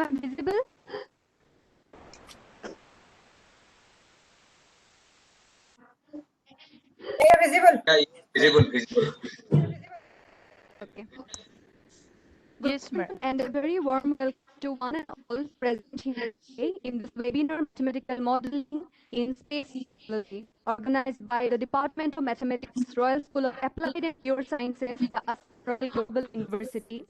Am I visible? Yeah, visible. Yeah, visible. Okay. Yes, ma'am. And a very warm welcome to one and all present here today in this webinar, Mathematical Modeling in Space Technology, organized by the Department of Mathematics, Royal School of Applied and Pure Sciences, the Royal Global University.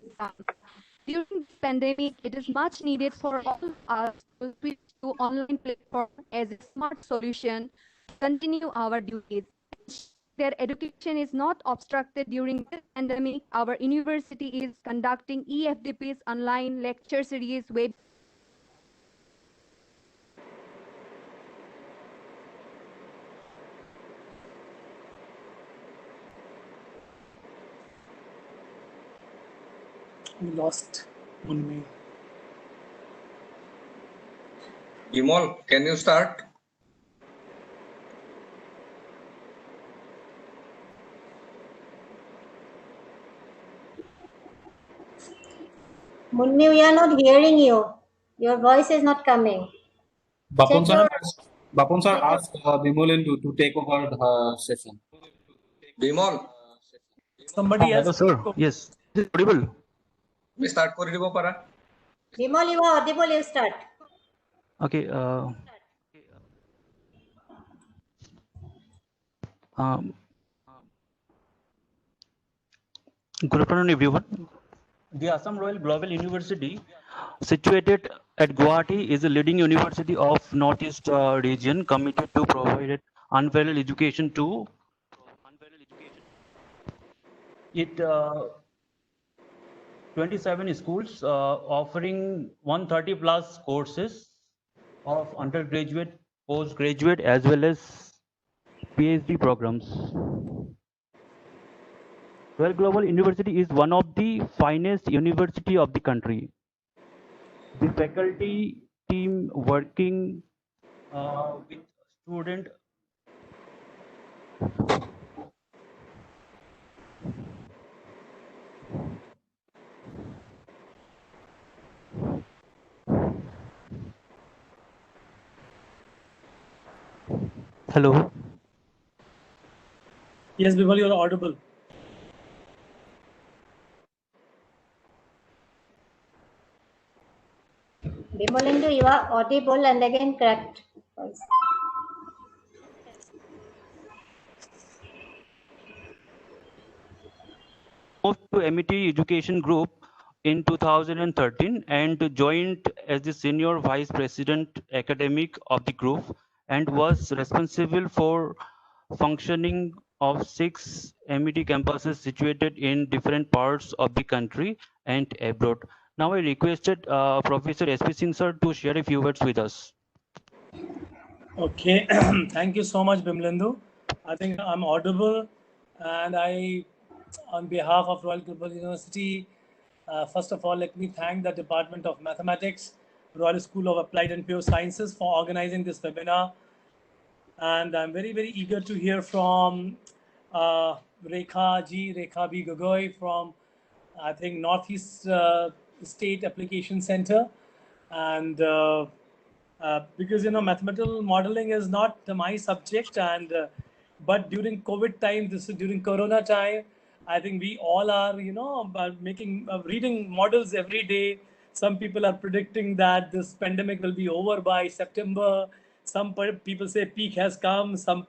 During this pandemic, it is much needed for all of us to switch to online platform as a smart solution to continue our duties. Their education is not obstructed during this pandemic. Our university is conducting EFDP's online lecture series web. We lost Munmi. Bimal, can you start? Munmi, we are not hearing you. Your voice is not coming. Bapun Check sir asked Bimolin to take over the session. Bimal, Somebody else. Hello, sir. Yes. Is it audible? we start করে দিব পারা? Bimal, you are audible, you start. Okay. Good afternoon, everyone. The Assam Royal Global University, situated at Guwahati, is a leading university of Northeast region committed to provide unparalleled education to it. 27 schools offering 130 plus courses of undergraduate, postgraduate, as well as PhD programs. Royal Global University is one of the finest university of the country. The faculty team working with student Hello. Yes, Bimal, you are audible. Bimalindu, you are audible and again correct voice. Moved to MET Education Group in 2013 and joined as the Senior Vice President Academic of the group and was responsible for functioning of 6 MET campuses situated in different parts of the country and abroad. Now I requested Professor S.P. Singh sir to share a few words with us. Okay, thank you so much, Bimlendu. I think I'm audible, and I, on behalf of Royal Global University, first of all, let me thank the Department of Mathematics, Royal School of Applied and Pure Sciences for organizing this webinar. And I'm very, very eager to hear from Rekha B. Gogoi from, I think, Northeast State Application Center. And because, mathematical modeling is not my subject, and but during COVID time, this is during Corona time, I think we all are, reading models every day. Some people are predicting that this pandemic will be over by September. Some people say peak has come. Some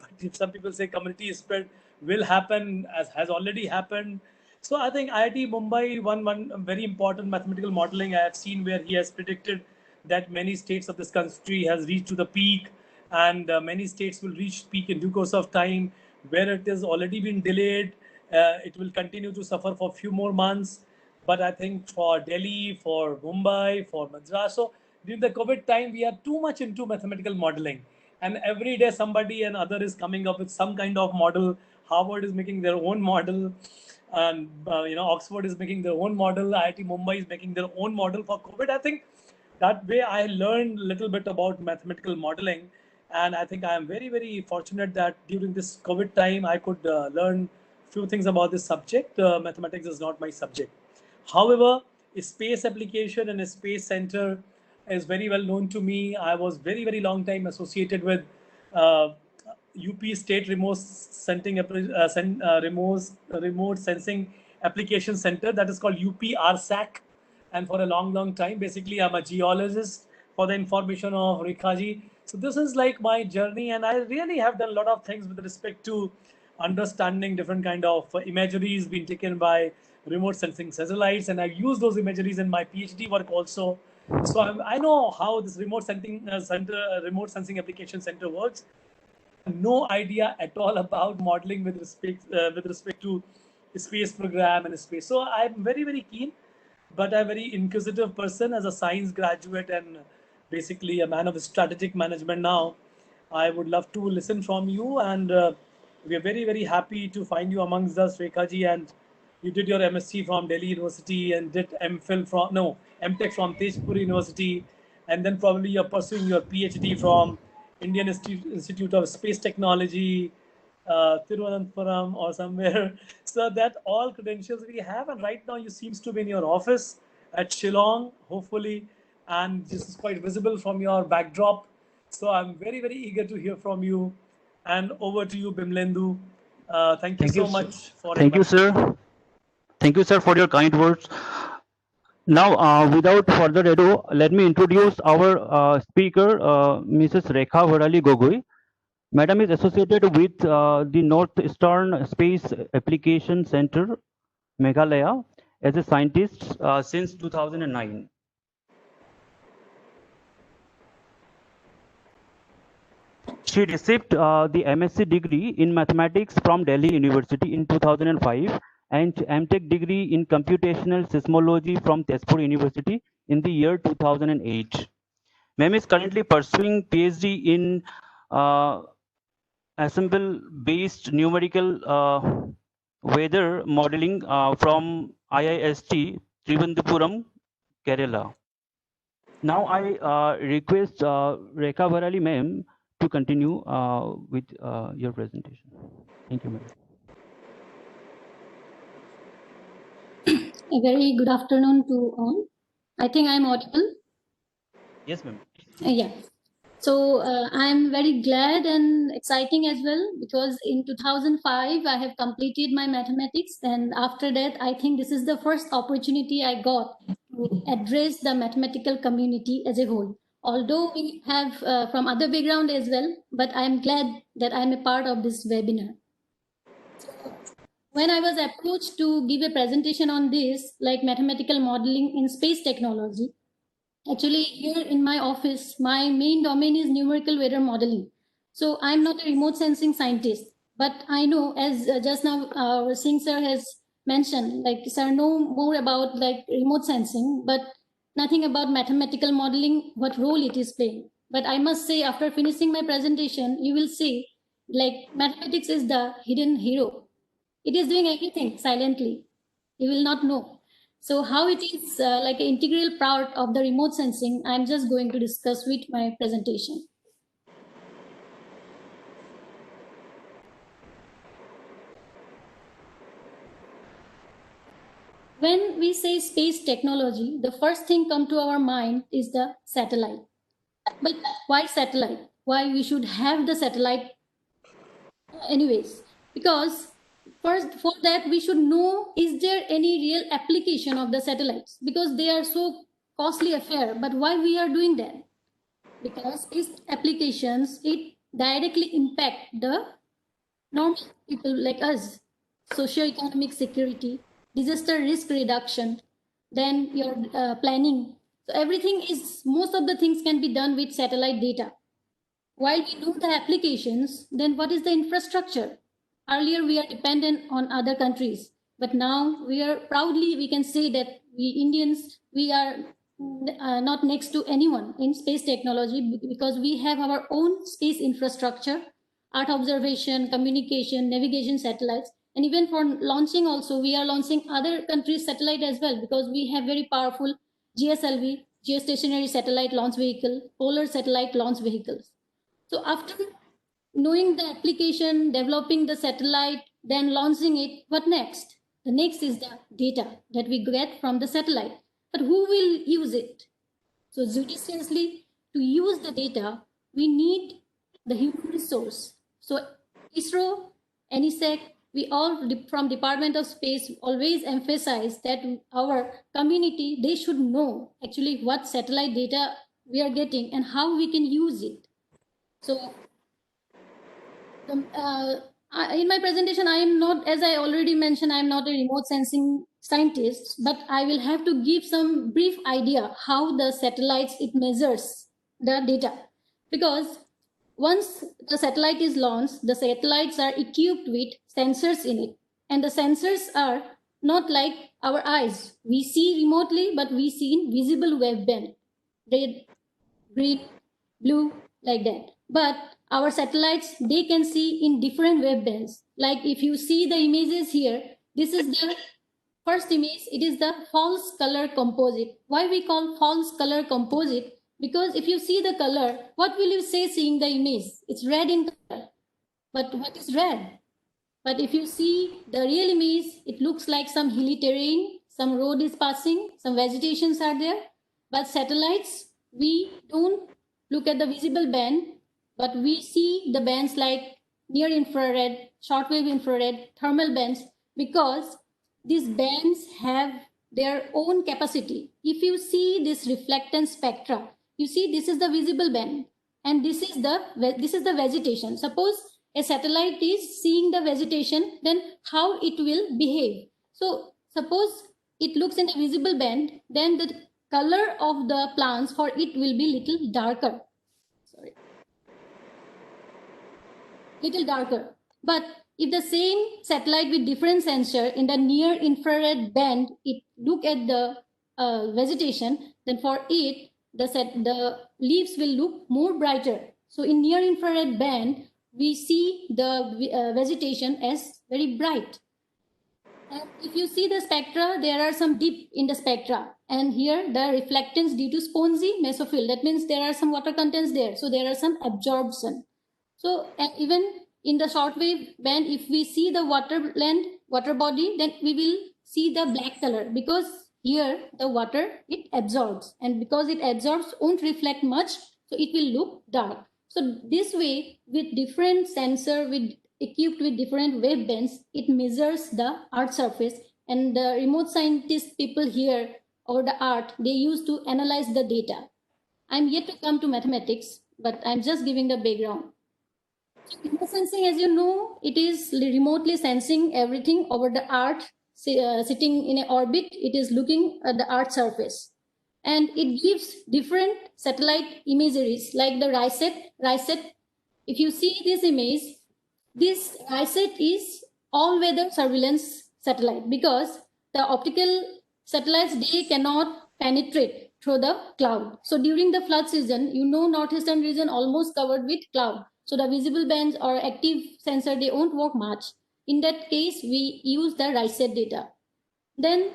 people say community spread will happen, as has already happened. So I think IIT Mumbai, one very important mathematical modeling I have seen where he has predicted that many states of this country has reached to the peak, and many states will reach peak in due course of time. Where it has already been delayed, it will continue to suffer for a few more months. But I think for Delhi, for Mumbai, for Madras, so during the COVID time, we are too much into mathematical modeling. And every day somebody and other is coming up with some kind of model. Harvard is making their own model. And Oxford is making their own model. IIT Mumbai is making their own model for COVID. I think that way I learned a little bit about mathematical modeling. And I think I am very, very fortunate that during this COVID time, I could learn few things about this subject. Mathematics is not my subject. However, a space application and a space center is very well known to me. I was very long time associated with UP State Remote Sensing Application Center, that is called UP RSAC. And for a long time, basically, I'm a geologist for the information of Rekhaji. So this is like my journey, and I really have done a lot of things with respect to understanding different kind of imageries being taken by remote sensing satellites, and I've used those imageries in my PhD work also. So I know how this remote sensing application center works. No idea at all about modeling with respect to space program and space. So I'm very keen, but I'm a very inquisitive person as a science graduate and basically a man of strategic management now. I would love to listen from you, and we are very happy to find you amongst us, Rekhaji. And you did your MSc from Delhi University and did MTech from Tezpur University, and then probably you're pursuing your PhD from Indian Institute of Space Technology, Thiruvananthapuram or somewhere. So that all credentials we have, and right now you seems to be in your office at Shillong, hopefully, and this is quite visible from your backdrop. So I'm very eager to hear from you. And over to you, Bimlendu. Thank you so much for Thank you, inviting me. sir. Thank you, sir, for your kind words. Now, without further ado, let me introduce our speaker, Mrs. Rekha Varali Gogoi. Madam is associated with the Northeastern Space Application Center, Meghalaya, as a scientist since 2009. She received the MSc degree in mathematics from Delhi University in 2005 and MTech degree in computational seismology from Tezpur University in the year 2008. Ma'am is currently pursuing PhD in ensemble-based numerical weather modeling from IIST Trivandrum, Kerala. Now I request Rekha Varali ma'am to continue with your presentation. Thank you, ma'am. A very good afternoon to all. I think I'm audible. Yes, ma'am. Yeah. So I'm very glad and exciting as well, because in 2005 I have completed my mathematics, and after that I think this is the first opportunity I got to address the mathematical community as a whole. Although we have from other background as well, but I'm glad that I'm a part of this webinar. When I was approached to give a presentation on this, like mathematical modeling in space technology, actually here in my office, my main domain is numerical weather modeling. So I'm not a remote sensing scientist, but I know, as just now our Singh sir has mentioned, like sir know more about like remote sensing, but nothing about mathematical modeling, what role it is playing. But I must say, after finishing my presentation, you will see like mathematics is the hidden hero. It is doing everything silently. You will not know. So how it is like an integral part of the remote sensing, I'm just going to discuss with my presentation. When we say space technology, the first thing come to our mind is the satellite. But why satellite? Why we should have the satellite? Anyways, because first, for that, we should know, is there any real application of the satellites? Because they are so costly affair, but why we are doing that? Because these applications, it directly impact the normal people like us, socio-economic security, disaster risk reduction, then your planning. So everything is, most of the things can be done with satellite data. While we do the applications, then what is the infrastructure? Earlier, we are dependent on other countries, but now we are proudly, we can say that we Indians, we are not next to anyone in space technology, because we have our own space infrastructure, Earth observation, communication, navigation satellites, and even for launching also, we are launching other countries' satellite as well, because we have very powerful GSLV, geostationary satellite launch vehicle, polar satellite launch vehicles. So after knowing the application, developing the satellite, then launching it, what next? The next is the data that we get from the satellite. But who will use it? So judiciously to use the data, we need the human resource. So ISRO, ANISEC, we all from Department of Space always emphasize that our community, they should know actually what satellite data we are getting and how we can use it. So in my presentation, I am not, as I already mentioned, I am not a remote sensing scientist, but I will have to give some brief idea how the satellites, it measures the data. Because once the satellite is launched, the satellites are equipped with sensors in it. And the sensors are not like our eyes. We see remotely, but we see in visible waveband, red, green, blue, like that. But our satellites, they can see in different wavebands. Like if you see the images here, this is the first image. It is the false color composite. Why we call false color composite? Because if you see the color, what will you say seeing the image? It's red in color. But what is red? But if you see the real image, it looks like some hilly terrain, some road is passing, some vegetations are there. But satellites, we don't look at the visible band, but we see the bands like near infrared, shortwave infrared, thermal bands, because these bands have their own capacity. If you see this reflectance spectra, you see this is the visible band and this is the vegetation. Suppose a satellite is seeing the vegetation, then how it will behave. So suppose it looks in the visible band, then the color of the plants for it will be little darker. Sorry. Little darker. But if the same satellite with different sensor in the near infrared band, it look at the vegetation, then for it, the leaves will look more brighter. So in near infrared band, we see the vegetation as very bright. And if you see the spectra, there are some dip in the spectra. And here the reflectance due to spongy mesophyll. That means there are some water contents there. So there are some absorption. So even in the shortwave band, if we see the water body, then we will see the black color, because here the water, it absorbs, and because it absorbs, won't reflect much, so it will look dark. So this way, with different sensor, equipped with different wavebands, it measures the Earth surface, and the remote scientist people here or the art, they use to analyze the data. I'm yet to come to mathematics, but I'm just giving the background. Remote sensing, as you know, it is remotely sensing everything over the Earth, sitting in an orbit. It is looking at the Earth's surface, and it gives different satellite imageries like the RISAT. If you see this image, this RISAT is all-weather surveillance satellite, because the optical satellites, they cannot penetrate through the cloud. So during the flood season, you know, northeastern region almost covered with cloud. So the visible bands or active sensor, they won't work much. In that case, we use the RISAT data. Then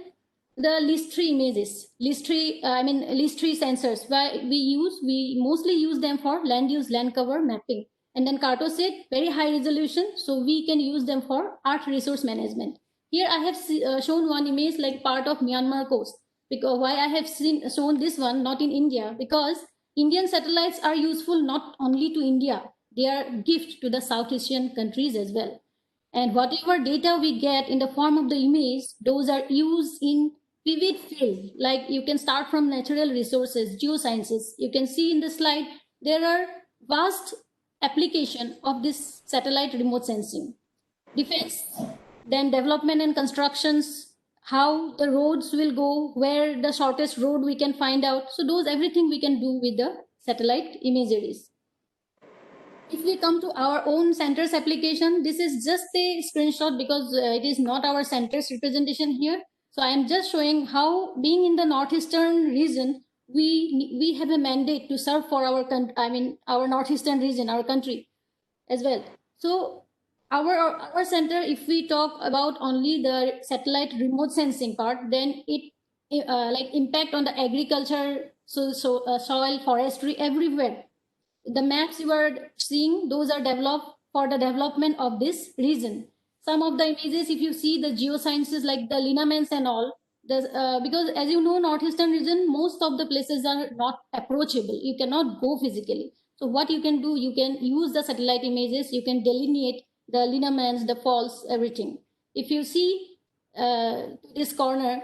the LIS-3 images, LIS-3 sensors, we mostly use them for land use, land cover mapping. And then Cartosat, very high resolution, so we can use them for Earth resource management. Here I have shown one image like part of Myanmar coast. Because why I have shown this one, not in India, because Indian satellites are useful not only to India, they are gift to the South Asian countries as well. And whatever data we get in the form of the image, those are used in vivid field. Like you can start from natural resources, geosciences. You can see in the slide, there are vast application of this satellite remote sensing. Defense, then development and constructions, how the roads will go, where the shortest road we can find out. So those, everything we can do with the satellite imageries. If we come to our own centers application, this is just a screenshot because it is not our centers representation here. So I am just showing how, being in the northeastern region, we have a mandate to serve for our northeastern region, our country as well. So our center, if we talk about only the satellite remote sensing part, then it like impact on the agriculture, soil, forestry, everywhere. The maps you are seeing, those are developed for the development of this region. Some of the images, if you see the geosciences like the lineaments and all, because as you know, northeastern region, most of the places are not approachable. You cannot go physically. So what you can do, you can use the satellite images, you can delineate the lineaments, the faults, everything. If you see this corner,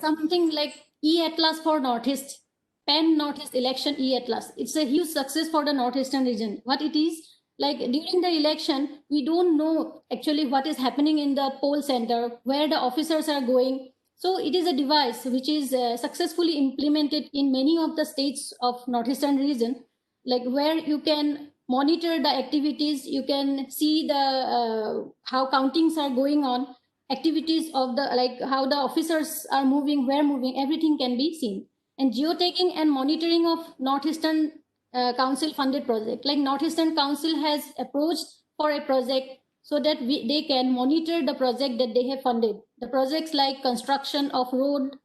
something like E-Atlas for Northeast, Pan Northeast election E-Atlas. It's a huge success for the Northeastern region. What it is, like during the election, we don't know actually what is happening in the poll center, where the officers are going. So it is a device which is successfully implemented in many of the states of Northeastern region, like where you can monitor the activities, you can see the how countings are going on, activities of the, like how the officers are moving, where moving, everything can be seen. And geotagging and monitoring of Northeastern Council funded project, like Northeastern Council has approached for a project so that they can monitor the project that they have funded. The projects like construction of road,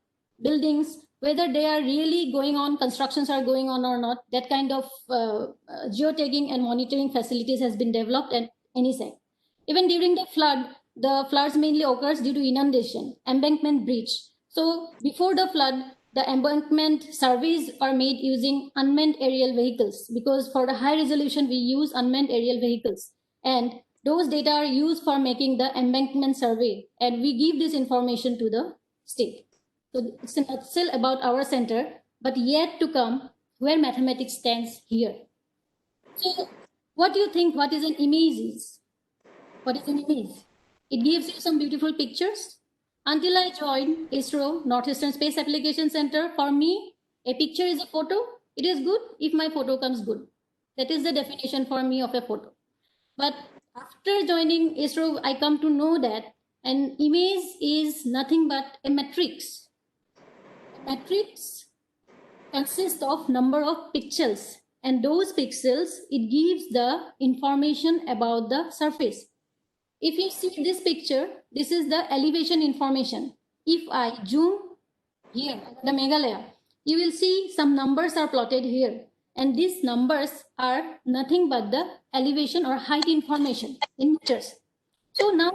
buildings, whether they are really going on, constructions are going on or not, that kind of geotagging and monitoring facilities has been developed at NISAC. Even during the floods mainly occurs due to inundation, embankment breach. So before the flood, the embankment surveys are made using unmanned aerial vehicles, because for the high resolution, we use unmanned aerial vehicles. And those data are used for making the embankment survey. And we give this information to the state. So it's a nutshell about our center, but yet to come where mathematics stands here. So what do you think, what is an image is? What is an image? It gives you some beautiful pictures. Until I joined ISRO, Northeastern Space Application Center, for me, a picture is a photo. It is good if my photo comes good. That is the definition for me of a photo. But after joining ISRO, I come to know that an image is nothing but a matrix. A matrix consists of number of pixels, and those pixels, it gives the information about the surface. If you see this picture, this is the elevation information. If I zoom here, the Meghalaya, you will see some numbers are plotted here. And these numbers are nothing but the elevation or height information in meters. So now,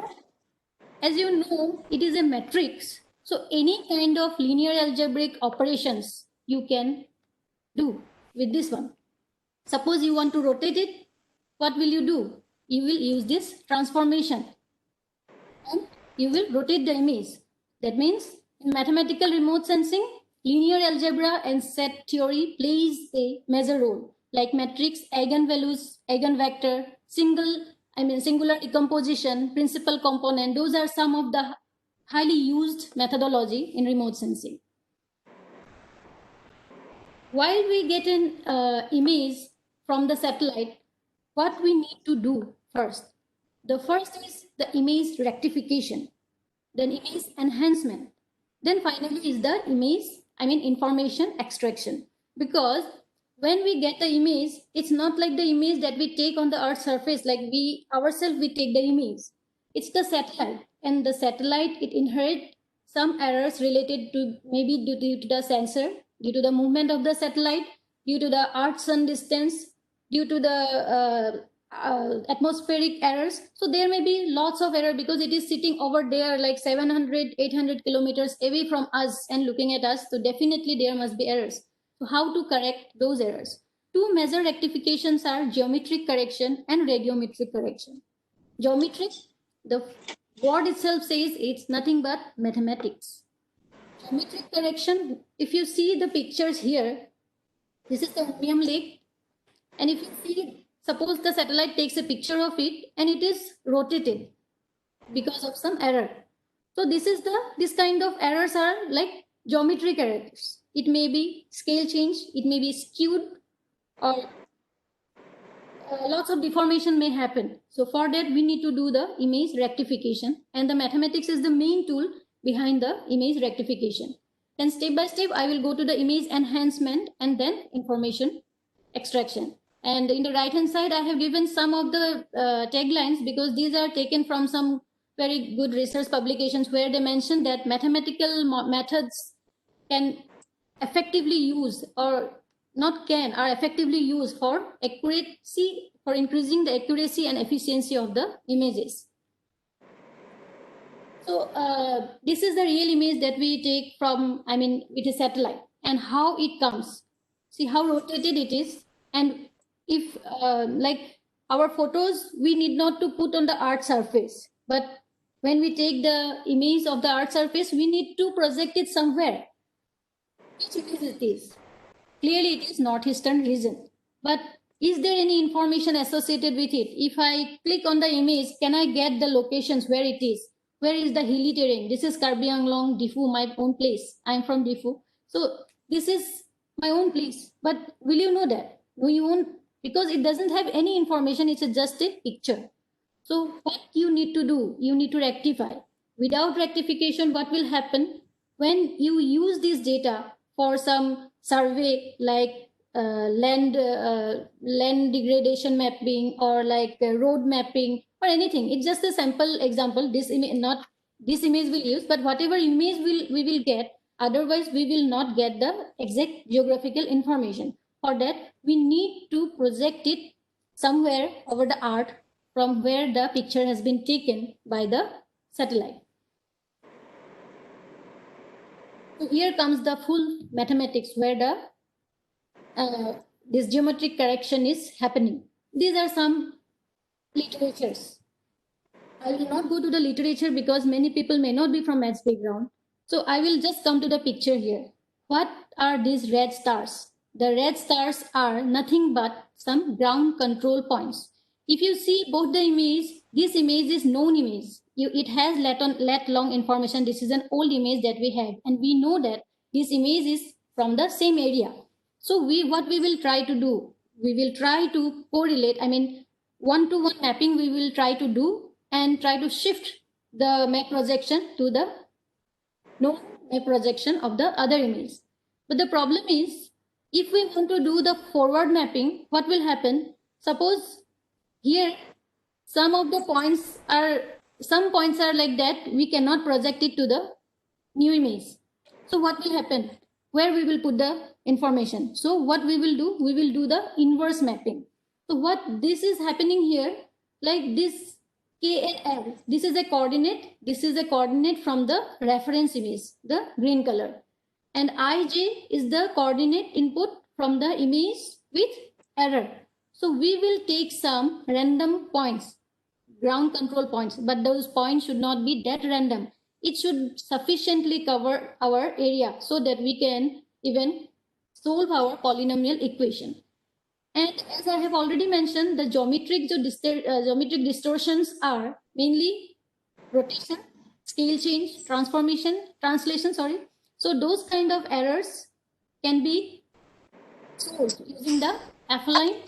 as you know, it is a matrix. So any kind of linear algebraic operations you can do with this one. Suppose you want to rotate it, what will you do? You will use this transformation and you will rotate the image. That means in mathematical remote sensing, linear algebra and set theory plays a major role, like matrix, eigenvalues, eigenvector, singular decomposition, principal component. Those are some of the highly used methodology in remote sensing. While we get an image from the satellite, what we need to do first? The first is the image rectification, then image enhancement, then finally is the information extraction. Because when we get the image, it's not like the image that we take on the Earth's surface, like we ourselves we take the image. It's the satellite, and the satellite, it inherits some errors related to maybe due to the sensor, due to the movement of the satellite, due to the Earth-Sun distance, due to the atmospheric errors. So there may be lots of error because it is sitting over there like 700, 800 kilometers away from us and looking at us. So definitely there must be errors. So how to correct those errors? Two major rectifications are geometric correction and radiometric correction. Geometric, the word itself says it's nothing but mathematics. Geometric correction, if you see the pictures here, this is the Umiam Lake. And if you see, suppose the satellite takes a picture of it and it is rotated because of some error. So this kind of errors are like geometric errors. It may be scale change, it may be skewed, or lots of deformation may happen. So for that, we need to do the image rectification, and the mathematics is the main tool behind the image rectification. Then step by step, I will go to the image enhancement and then information extraction. And in the right hand side, I have given some of the taglines because these are taken from some very good research publications where they mention that mathematical methods can effectively use, or not can, are effectively used for accuracy, for increasing the accuracy and efficiency of the images. So this is the real image that we take from, with a satellite, and how it comes. See how rotated it is. And if like our photos, we need not to put on the Earth surface, but when we take the image of the Earth surface, we need to project it somewhere. Which image it is? Clearly it is northeastern region, but is there any information associated with it? If I click on the image, can I get the locations where it is? Where is the hilly terrain? This is Karbi Anglong, Diffu, my own place. I'm from Diffu. So this is my own place. But will you know that? No, you won't, because it doesn't have any information. It's just a picture. So what you need to do? You need to rectify. Without rectification, what will happen? When you use this data for some survey like land degradation mapping, or like road mapping, or anything, it's just a sample example. This image, not this image will use, but whatever image we will get, otherwise we will not get the exact geographical information. For that, we need to project it somewhere over the Earth from where the picture has been taken by the satellite. So here comes the full mathematics where the this geometric correction is happening. These are some literatures. I will not go to the literature because many people may not be from maths background. So I will just come to the picture here. What are these red stars? The red stars are nothing but some ground control points. If you see both the image, this image is known image. It has lat long information. This is an old image that we have, and we know that this image is from the same area. So what we will try to do, we will try to correlate, one-to-one mapping we will try to do, and try to shift the map projection to the known map projection of the other image. But the problem is, if we want to do the forward mapping, what will happen? Suppose here some points are like that, we cannot project it to the new image. So what will happen? Where we will put the information? So what we will do? We will do the inverse mapping. So what this is happening here, like this K and L, this is a coordinate. This is a coordinate from the reference image, the green color. And IJ is the coordinate input from the image with error. So we will take some random points, ground control points, but those points should not be that random. It should sufficiently cover our area so that we can even solve our polynomial equation. And as I have already mentioned, the geometric distortions are mainly rotation, scale change, translation. So those kind of errors can be solved using the affine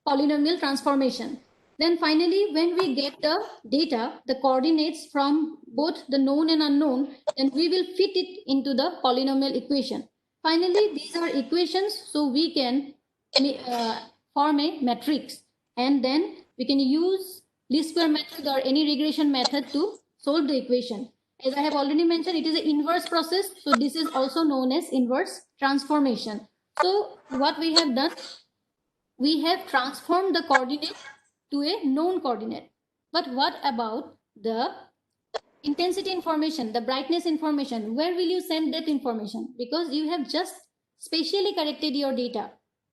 polynomial transformation. Then finally, when we get the data, the coordinates from both the known and unknown, then we will fit it into the polynomial equation. Finally, these are equations, so we can form a matrix, and then we can use least square method or any regression method to solve the equation. As I have already mentioned, it is an inverse process, so this is also known as inverse transformation. So what we have done, we have transformed the coordinate to a known coordinate. But what about the intensity information, the brightness information? Where will you send that information? Because you have just spatially corrected your data.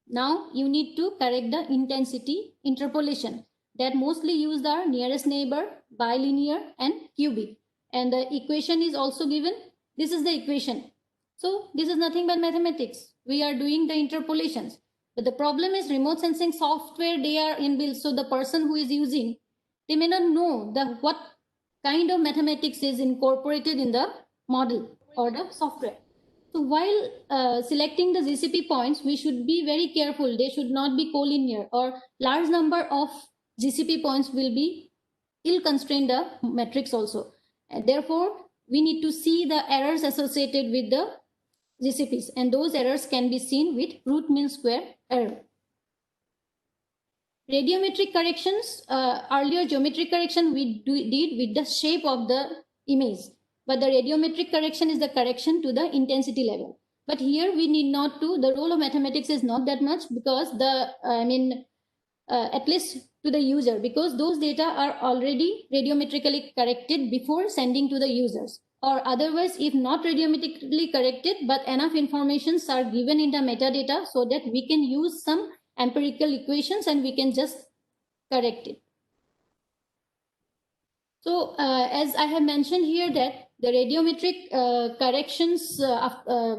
Now you need to correct the intensity interpolation. That mostly used are nearest neighbor, bilinear, and cubic. And the equation is also given. This is the equation. So this is nothing but mathematics. We are doing the interpolations. But the problem is remote sensing software, they are inbuilt. So the person who is using, they may not know what kind of mathematics is incorporated in the model or the software. So while selecting the GCP points, we should be very careful. They should not be collinear, or large number of GCP points will be ill-constrain the matrix also. And therefore, we need to see the errors associated with the GCPs, and those errors can be seen with root mean square error. Radiometric corrections, earlier geometric correction we did with the shape of the image, but the radiometric correction is the correction to the intensity level. But here we need not to, the role of mathematics is not that much, because the at least to the user, because those data are already radiometrically corrected before sending to the users. Or otherwise, if not radiometrically corrected, but enough informations are given in the metadata so that we can use some empirical equations and we can just correct it. So as I have mentioned here, that the radiometric corrections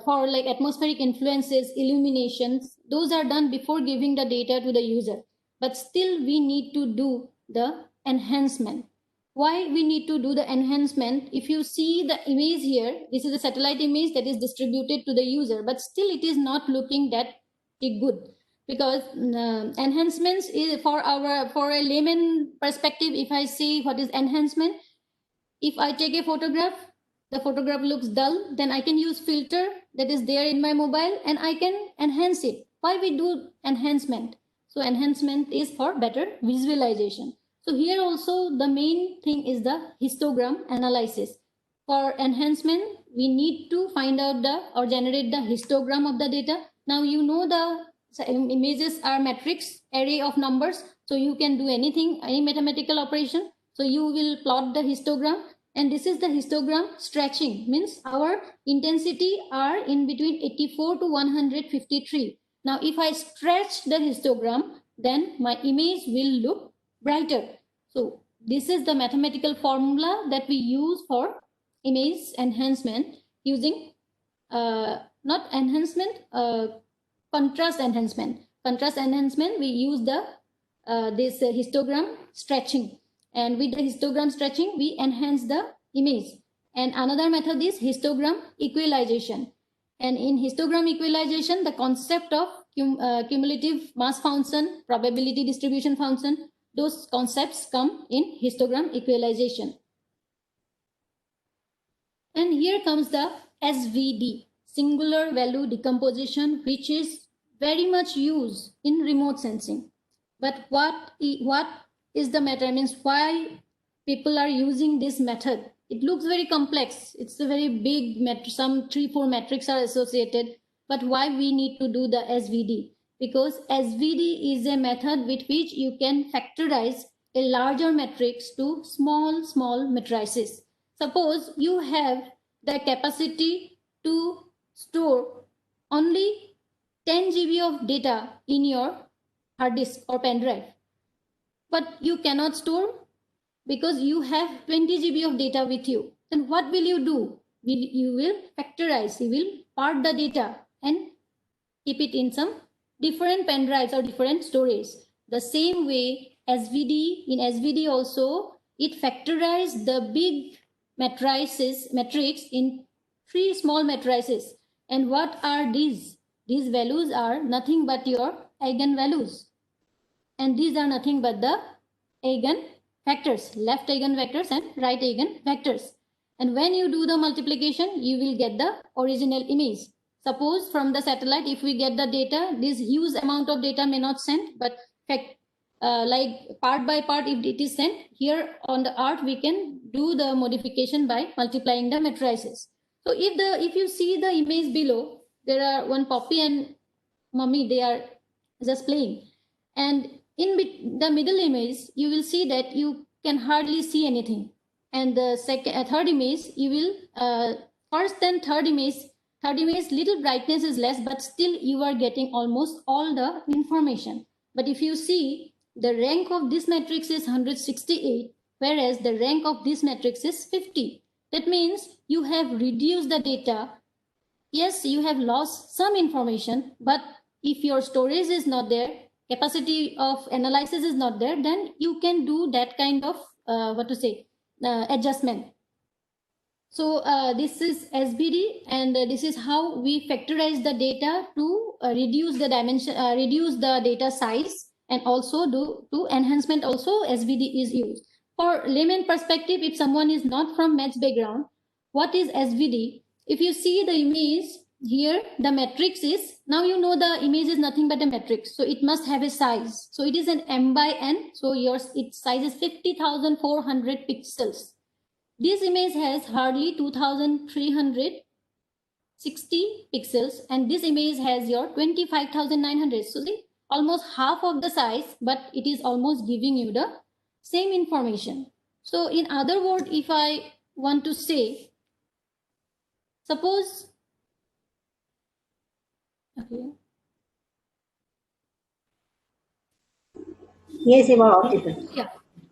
for like atmospheric influences, illuminations, those are done before giving the data to the user. But still we need to do the enhancement. Why we need to do the enhancement? If you see the image here, this is a satellite image that is distributed to the user, but still it is not looking that good, because enhancements is for a layman perspective. If I see what is enhancement, if I take a photograph, the photograph looks dull, then I can use filter that is there in my mobile and I can enhance it. Why we do enhancement? So enhancement is for better visualization. So here also the main thing is the histogram analysis. For enhancement, we need to find out or generate the histogram of the data. Now you know the images are matrix, array of numbers. So you can do anything, any mathematical operation. So you will plot the histogram, and this is the histogram stretching, means our intensity are in between 84 to 153. Now if I stretch the histogram, then my image will look brighter. So this is the mathematical formula that we use for image enhancement, using not enhancement, contrast enhancement. Contrast enhancement, we use the this histogram stretching, and with the histogram stretching we enhance the image. And another method is histogram equalization. And in histogram equalization, the concept of cumulative mass function, probability distribution function, those concepts come in histogram equalization. And here comes the SVD, singular value decomposition, which is very much used in remote sensing. But what is the matter? Means why people are using this method? It looks very complex. It's a very big metric. Some 3-4 metrics are associated. But why we need to do the SVD? Because SVD is a method with which you can factorize a larger matrix to small matrices. Suppose you have the capacity to store only 10 GB of data in your hard disk or pen drive, but you cannot store because you have 20 GB of data with you. Then what will you do? You will factorize, you will part the data and keep it in some different pen drives or different storage. The same way SVD, in SVD also, it factorizes the big matrix in 3 small matrices. And what are these? These values are nothing but your eigenvalues. And these are nothing but the eigenvectors, left eigenvectors and right eigenvectors. And when you do the multiplication, you will get the original image. Suppose from the satellite, if we get the data, this huge amount of data may not send, but like part by part, if it is sent, here on the Earth, we can do the modification by multiplying the matrices. So if you see the image below, there are one Poppy and Mummy, they are just playing. And in the middle image, you will see that you can hardly see anything. And the third image, you will, first and third image, little brightness is less, but still you are getting almost all the information. But if you see, the rank of this matrix is 168, whereas the rank of this matrix is 50. That means you have reduced the data. Yes, you have lost some information, but if your storage is not there, capacity of analysis is not there, then you can do that kind of, adjustment. So this is SVD, and this is how we factorize the data to reduce the dimension, reduce the data size, and also do enhancement. Also SVD is used. For layman perspective, if someone is not from maths background, what is SVD? If you see the image here, the matrix is, now you know the image is nothing but a matrix, so it must have a size. So it is an M by N, so its size is 50,400 pixels. This image has hardly 2,360 pixels, and this image has your 25,900. So see, almost half of the size, but it is almost giving you the same information. So in other words, if I want to say, suppose, okay. Yes, you are audible.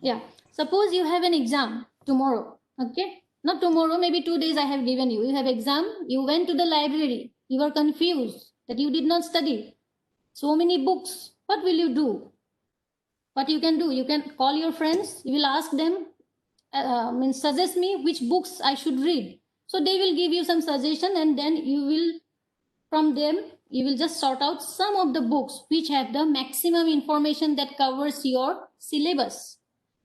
Yeah. Suppose you have an exam tomorrow. Okay. Not tomorrow, maybe 2 days I have given you. You have exam. You went to the library. You are confused that you did not study. So many books. What will you do? What you can do? You can call your friends. You will ask them, suggest me which books I should read. So they will give you some suggestion, and then you will, from them, you will just sort out some of the books which have the maximum information that covers your syllabus.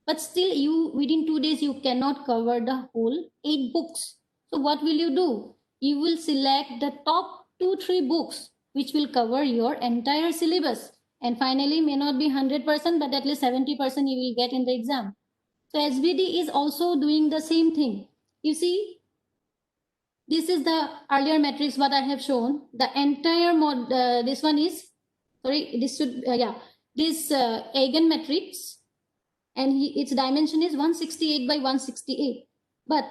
But still, you within 2 days you cannot cover the whole 8 books. So what will you do? You will select the top 2-3 books which will cover your entire syllabus, and finally may not be 100%, but at least 70% you will get in the exam. So SBD is also doing the same thing. You see, this is the earlier matrix what I have shown. The entire this one is, sorry, this should, this eigen matrix, and its dimension is 168 by 168. But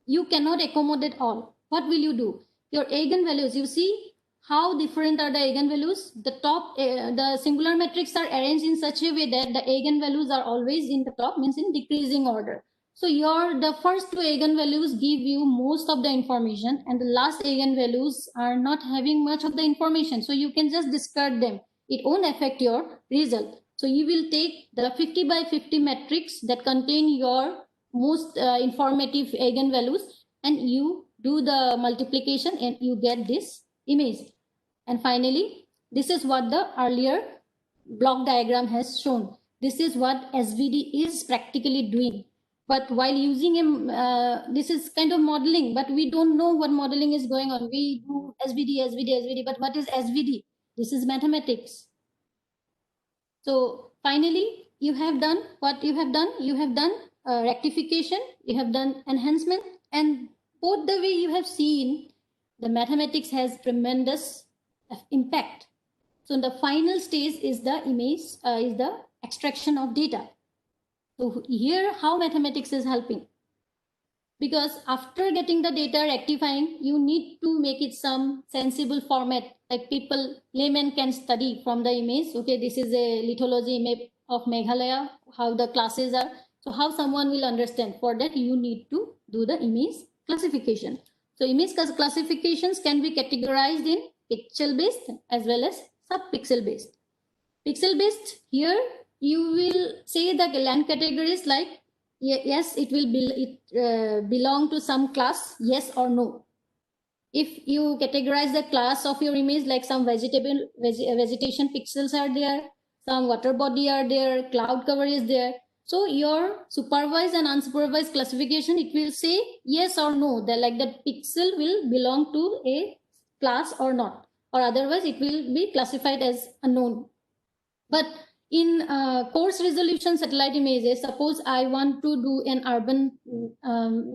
you cannot accommodate all. What will you do? Your eigenvalues, you see how different are the eigenvalues? The top, the singular matrix are arranged in such a way that the eigenvalues are always in the top, means in decreasing order. So the first 2 eigenvalues give you most of the information, and the last eigenvalues are not having much of the information. So you can just discard them. It won't affect your result. So you will take the 50 by 50 matrix that contain your most informative eigenvalues, and you do the multiplication and you get this image. And finally, this is what the earlier block diagram has shown. This is what SVD is practically doing. But while using this is kind of modeling, but we don't know what modeling is going on. We do SVD, but what is SVD? This is mathematics. So finally, you have done what you have done. You have done rectification, you have done enhancement, and both the way you have seen, the mathematics has tremendous impact. So the final stage is the image, is the extraction of data. So here, how mathematics is helping. Because after getting the data, rectifying, you need to make it some sensible format, like laymen can study from the image. Okay, this is a lithology map of Meghalaya, how the classes are. So how someone will understand? For that, you need to do the image classification. So image classifications can be categorized in pixel-based as well as sub-pixel-based. Pixel-based, here you will say the land categories like, yes, it will belong to some class, yes or no. If you categorize the class of your image, like some vegetation pixels are there, some water body are there, cloud cover is there. So your supervised and unsupervised classification, it will say yes or no, that like that pixel will belong to a class or not, or otherwise it will be classified as unknown. But in coarse resolution satellite images, suppose I want to do an urban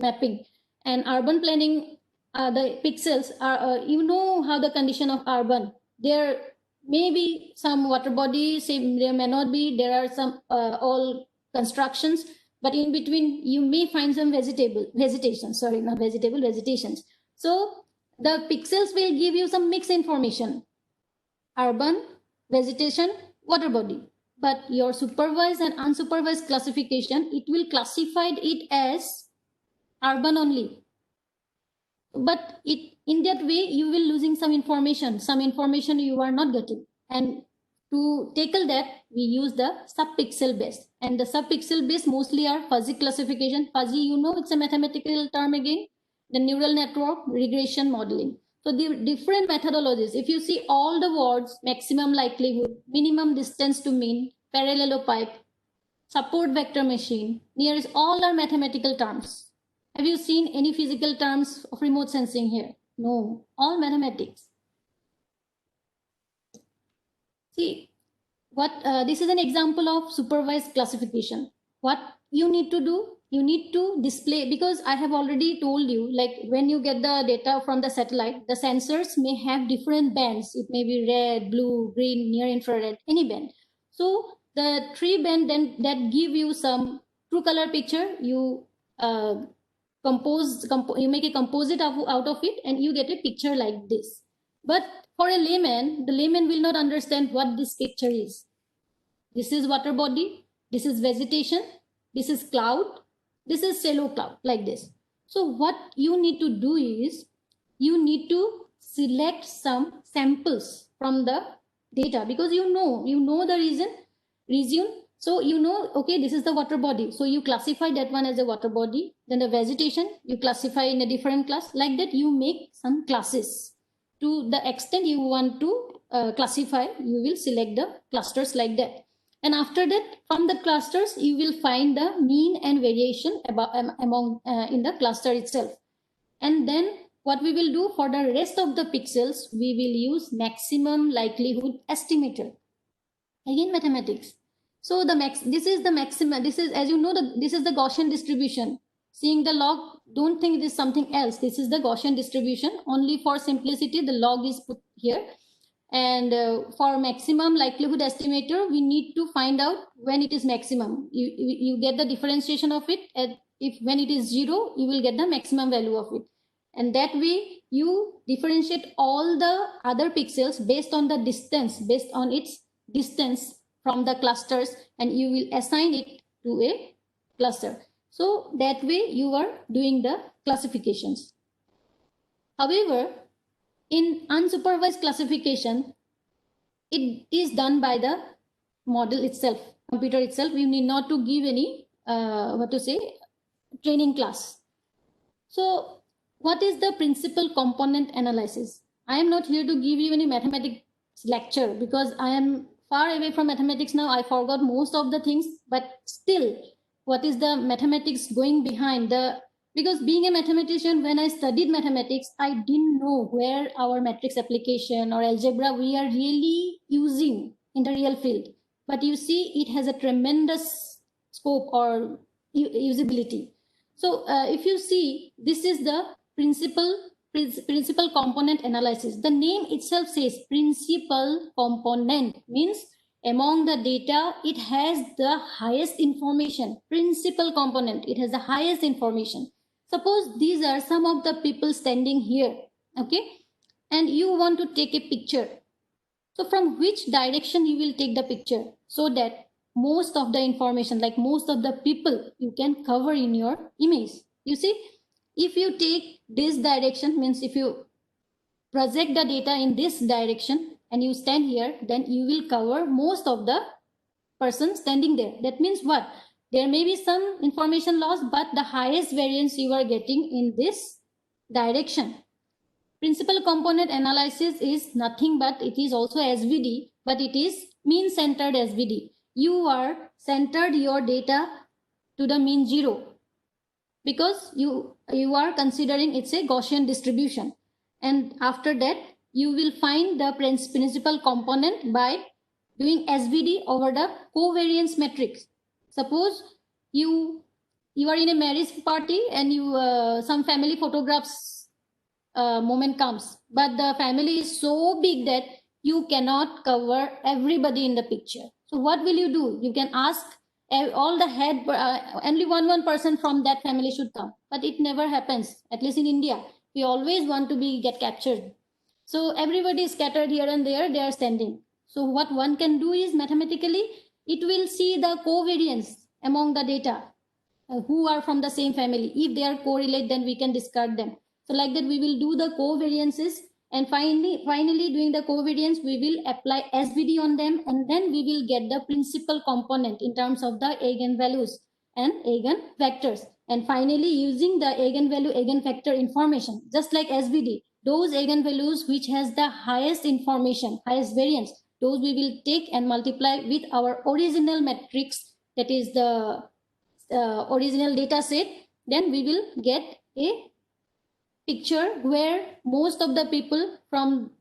mapping, and urban planning, the pixels are, you know how the condition of urban, there may be some water body, say there may not be, there are some all constructions, but in between you may find some vegetation. So the pixels will give you some mixed information, urban, vegetation, water body. But your supervised and unsupervised classification, it will classify it as urban only. But in that way, you will losing some information you are not getting. And to tackle that, we use the sub-pixel based. And the sub-pixel based mostly are fuzzy classification. Fuzzy, you know, it's a mathematical term again. The neural network regression modeling. So the different methodologies, if you see all the words, maximum likelihood, minimum distance to mean, parallelopipe, support vector machine, nearest, all are mathematical terms. Have you seen any physical terms of remote sensing here? No, all mathematics. See, this is an example of supervised classification. What you need to do, you need to display, because I have already told you, like when you get the data from the satellite, the sensors may have different bands. It may be red, blue, green, near infrared, any band. So the 3 band then that give you some true color picture. You you make a composite out of it, and you get a picture like this. But for a layman, the layman will not understand what this picture is. This is water body, this is vegetation, this is cloud, this is shallow cloud, like this. So what you need to do is, you need to select some samples from the data, because you know the region. So you know, okay, this is the water body. So you classify that one as a water body. Then the vegetation, you classify in a different class. Like that, you make some classes. To the extent you want to classify, you will select the clusters like that. And after that, from the clusters, you will find the mean and variation among in the cluster itself. And then what we will do for the rest of the pixels, we will use maximum likelihood estimator. Again, mathematics. So this is the maximum. This is, as you know, this is the Gaussian distribution. Seeing the log, don't think it is something else. This is the Gaussian distribution. Only for simplicity, the log is put here. And for maximum likelihood estimator, we need to find out when it is maximum. You get the differentiation of it. When it is 0, you will get the maximum value of it. And that way, you differentiate all the other pixels based on the distance, based on its distance from the clusters, and you will assign it to a cluster. So that way you are doing the classifications. However, in unsupervised classification, it is done by the model itself, computer itself. We need not to give any, training class. So what is the principal component analysis? I am not here to give you any mathematics lecture, because I am far away from mathematics now. I forgot most of the things, but still, what is the mathematics going behind because being a mathematician, when I studied mathematics, I didn't know where our matrix application or algebra we are really using in the real field. But you see, it has a tremendous scope or usability. So if you see, this is the principal component analysis. The name itself says principal component, means among the data, it has the highest information. Principal component, it has the highest information. Suppose these are some of the people standing here, okay? And you want to take a picture. So from which direction you will take the picture, so that most of the information, like most of the people, you can cover in your image. You see, if you take this direction, means if you project the data in this direction and you stand here, then you will cover most of the person standing there. That means what? There may be some information loss, but the highest variance you are getting in this direction. Principal component analysis is nothing but it is also SVD, but it is mean centered SVD. You are centered your data to the mean 0, because you are considering it's a Gaussian distribution. And after that, you will find the principal component by doing SVD over the covariance matrix. Suppose you are in a marriage party and you some family photographs moment comes, but the family is so big that you cannot cover everybody in the picture. So what will you do? You can ask all the head, only one person from that family should come, but it never happens. At least in India, we always want to get captured. So everybody is scattered here and there, they are standing. So what one can do is mathematically, it will see the covariance among the data, who are from the same family. If they are correlate, then we can discard them. So like that, we will do the covariances, and finally doing the covariance, we will apply SVD on them, and then we will get the principal component in terms of the eigenvalues and eigenvectors. And finally, using the eigenvalue, eigenvector information, just like SVD, those eigenvalues which has the highest information, highest variance, those we will take and multiply with our original matrix, that is the original data set. Then we will get a picture where most of the people from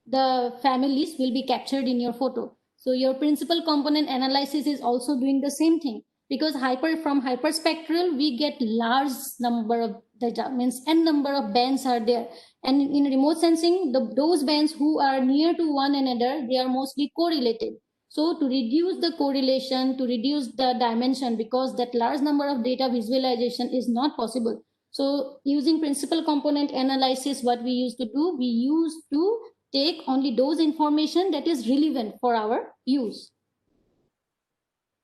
the families will be captured in your photo. So your principal component analysis is also doing the same thing. because from hyperspectral we get large number of data, means n number of bands are there, and in remote sensing those bands who are near to one another, they are mostly correlated. So to reduce the correlation, to reduce the dimension, because that large number of data visualization is not possible. So using principal component analysis, what we used to do, we used to take only those information that is relevant for our use.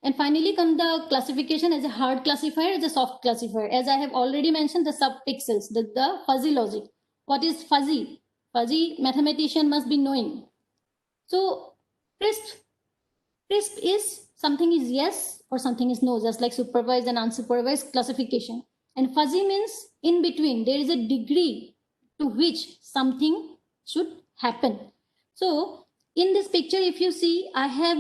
And finally come the classification as a hard classifier, as a soft classifier. As I have already mentioned, the subpixels, the fuzzy logic. What is fuzzy? Fuzzy mathematician must be knowing. So crisp is something is yes or something is no, just like supervised and unsupervised classification. And fuzzy means in between, there is a degree to which something should happen. So in this picture, if you see, I have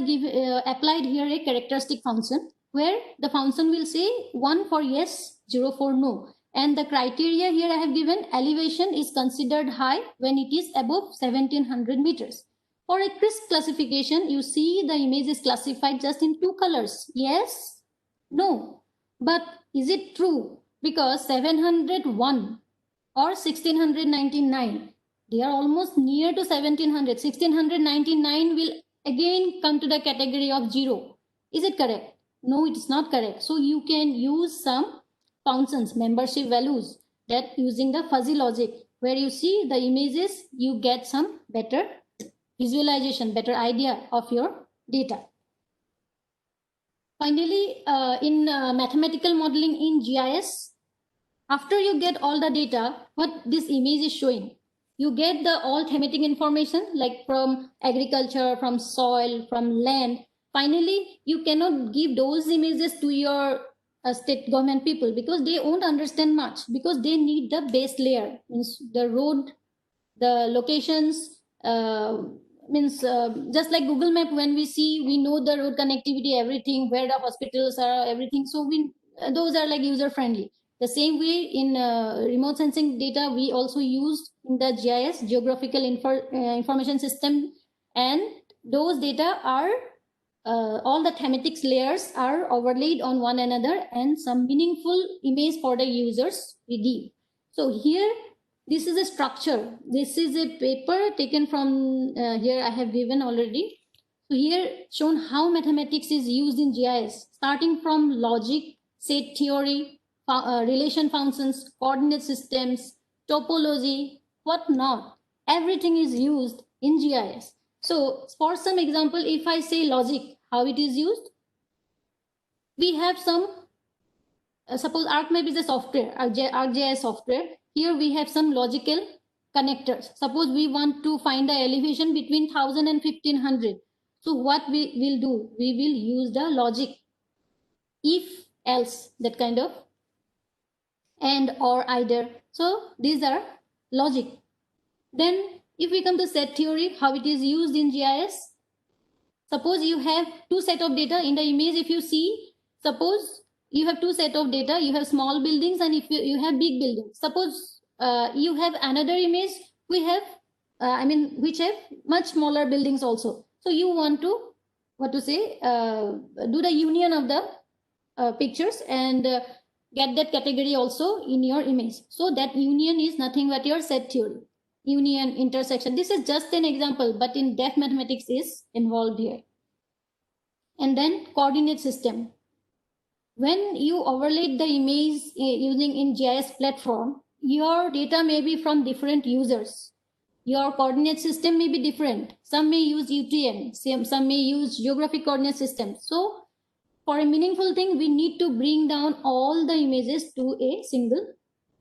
applied here a characteristic function where the function will say 1 for yes, 0 for no. And the criteria here I have given, elevation is considered high when it is above 1700 meters. For a crisp classification, you see the image is classified just in 2 colors, yes, no. But is it true? Because 701 or 1699, they are almost near to 1700. 1699 will again come to the category of 0. Is it correct? No, it is not correct. So you can use some functions, membership values, that using the fuzzy logic, where you see the images, you get some better visualization, better idea of your data. Finally, in mathematical modeling in GIS, after you get all the data, what this image is showing, you get the all thematic information like from agriculture, from soil, from land. Finally, you cannot give those images to your state government people because they won't understand much, because they need the base layer, means the road, the locations, just like Google Map, when we see, we know the road connectivity, everything, where the hospitals are, everything. So those are like user friendly. The same way in remote sensing data, we also used in the GIS, geographical information system, and those data are all the thematics layers are overlaid on one another, and some meaningful image for the users we give. So here, this is a structure. This is a paper taken from here I have given already. So here shown how mathematics is used in GIS, starting from logic, set theory, relation functions, coordinate systems, topology, whatnot. Everything is used in GIS. So for some example, if I say logic, how it is used, we have some, suppose ArcMap is a software, ArcGIS software. Here we have some logical connectors. Suppose we want to find the elevation between 1000 and 1500. So what we will do, we will use the logic, if, else, that kind of, and, or, either. So these are logic. Then if we come to set theory, how it is used in GIS, suppose you have 2 sets of data in the image. If you see, suppose you have 2 sets of data, you have small buildings and if you have big buildings. Suppose you have another image, we have, which have much smaller buildings also. So you want to, do the union of the pictures and get that category also in your image. So that union is nothing but your set theory. Union, intersection. This is just an example, but in depth mathematics is involved here. And then coordinate system. When you overlay the image using in GIS platform, your data may be from different users. Your coordinate system may be different. Some may use UTM, some may use geographic coordinate system. So for a meaningful thing, we need to bring down all the images to a single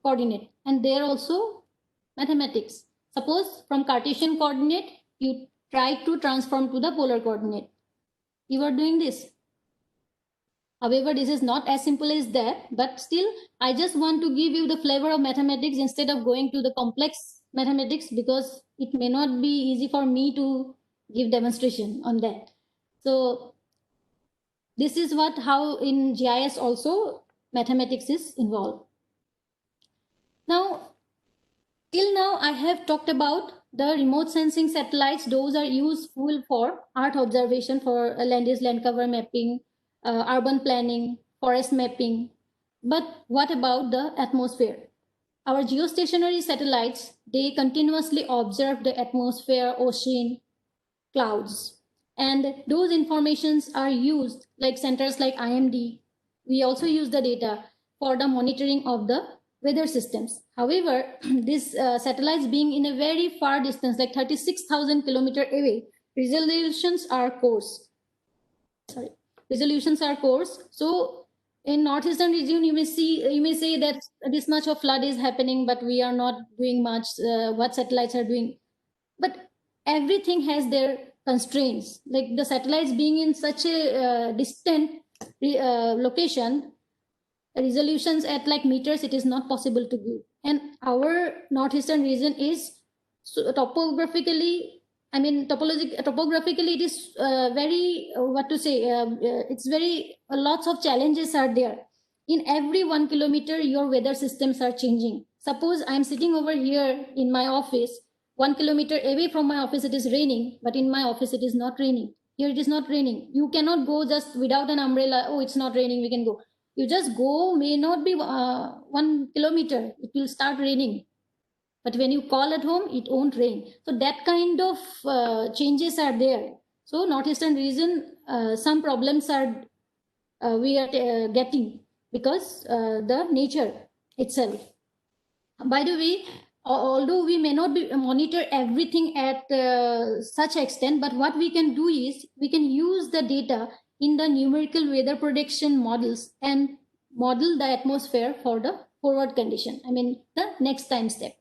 coordinate. And there also mathematics. Suppose from Cartesian coordinate, you try to transform to the polar coordinate. You are doing this. However, this is not as simple as that, but still, I just want to give you the flavor of mathematics instead of going to the complex mathematics, because it may not be easy for me to give demonstration on that. So this is how in GIS also mathematics is involved. Now, till now, I have talked about the remote sensing satellites. Those are useful for Earth observation, for land use, land cover mapping, urban planning, forest mapping. But what about the atmosphere? Our geostationary satellites, they continuously observe the atmosphere, ocean, clouds. And those informations are used, like centers like IMD. We also use the data for the monitoring of the weather systems. However, these satellites being in a very far distance, like 36,000 kilometers away, resolutions are coarse. Resolutions are coarse. So in northeastern region, you may say that this much of flood is happening, but we are not doing much. What satellites are doing, but everything has their constraints. Like the satellites being in such a distant location, resolutions at like meters, it is not possible to do. And our northeastern region is topographically, it is very, it's very, lots of challenges are there. In every 1 kilometer, your weather systems are changing. Suppose I'm sitting over here in my office, 1 kilometer away from my office, it is raining, but in my office, it is not raining. Here it is not raining. You cannot go just without an umbrella. Oh, it's not raining, we can go. You just go, may not be 1 kilometer, it will start raining. But when you call at home, it won't rain. So that kind of changes are there. So northeastern region, some problems are we are getting because the nature itself. By the way, although we may not be monitor everything at such extent, but what we can do is we can use the data in the numerical weather prediction models and model the atmosphere for the forward condition. The next time step.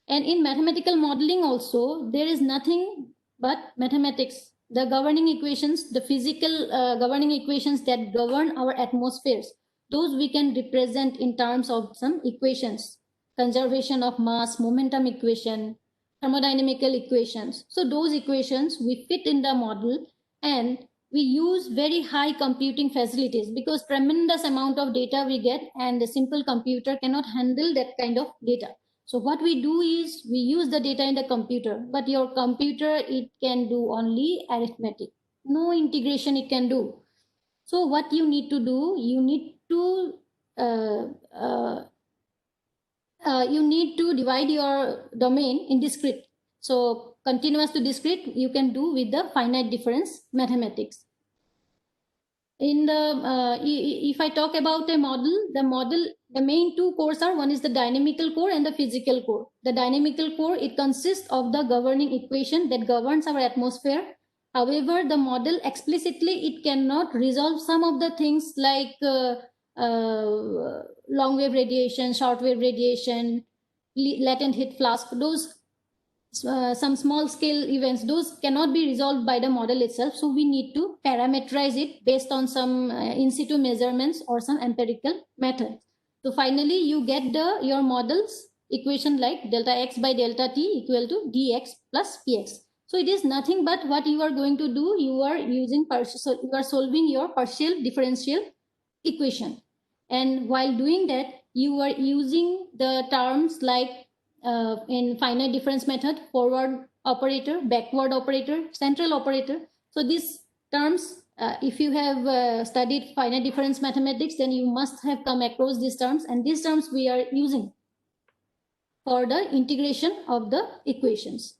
And in mathematical modeling also, there is nothing but mathematics, the governing equations, the physical governing equations that govern our atmospheres. Those we can represent in terms of some equations, conservation of mass, momentum equation, thermodynamical equations. So those equations we fit in the model, and we use very high computing facilities because tremendous amount of data we get, and the simple computer cannot handle that kind of data. So what we do is we use the data in the computer, but your computer, it can do only arithmetic, no integration it can do. So what you need to do, you need to divide your domain in discrete. So continuous to discrete, you can do with the finite difference mathematics. In the if I talk about a model, the main two cores are, one is the dynamical core and the physical core. The dynamical core, it consists of the governing equation that governs our atmosphere. However, the model explicitly, it cannot resolve some of the things like long wave radiation, short wave radiation, latent heat flash. Those some small scale events, those cannot be resolved by the model itself. So we need to parameterize it based on some in situ measurements or some empirical method. So finally, you get your model's equation like delta x by delta t equal to dx plus px. So it is nothing but what you are going to do. You are using partial, you are solving your partial differential equation, and while doing that, you are using the terms like in finite difference method, forward operator, backward operator, central operator. So these terms, if you have studied finite difference mathematics, then you must have come across these terms, and these terms we are using for the integration of the equations.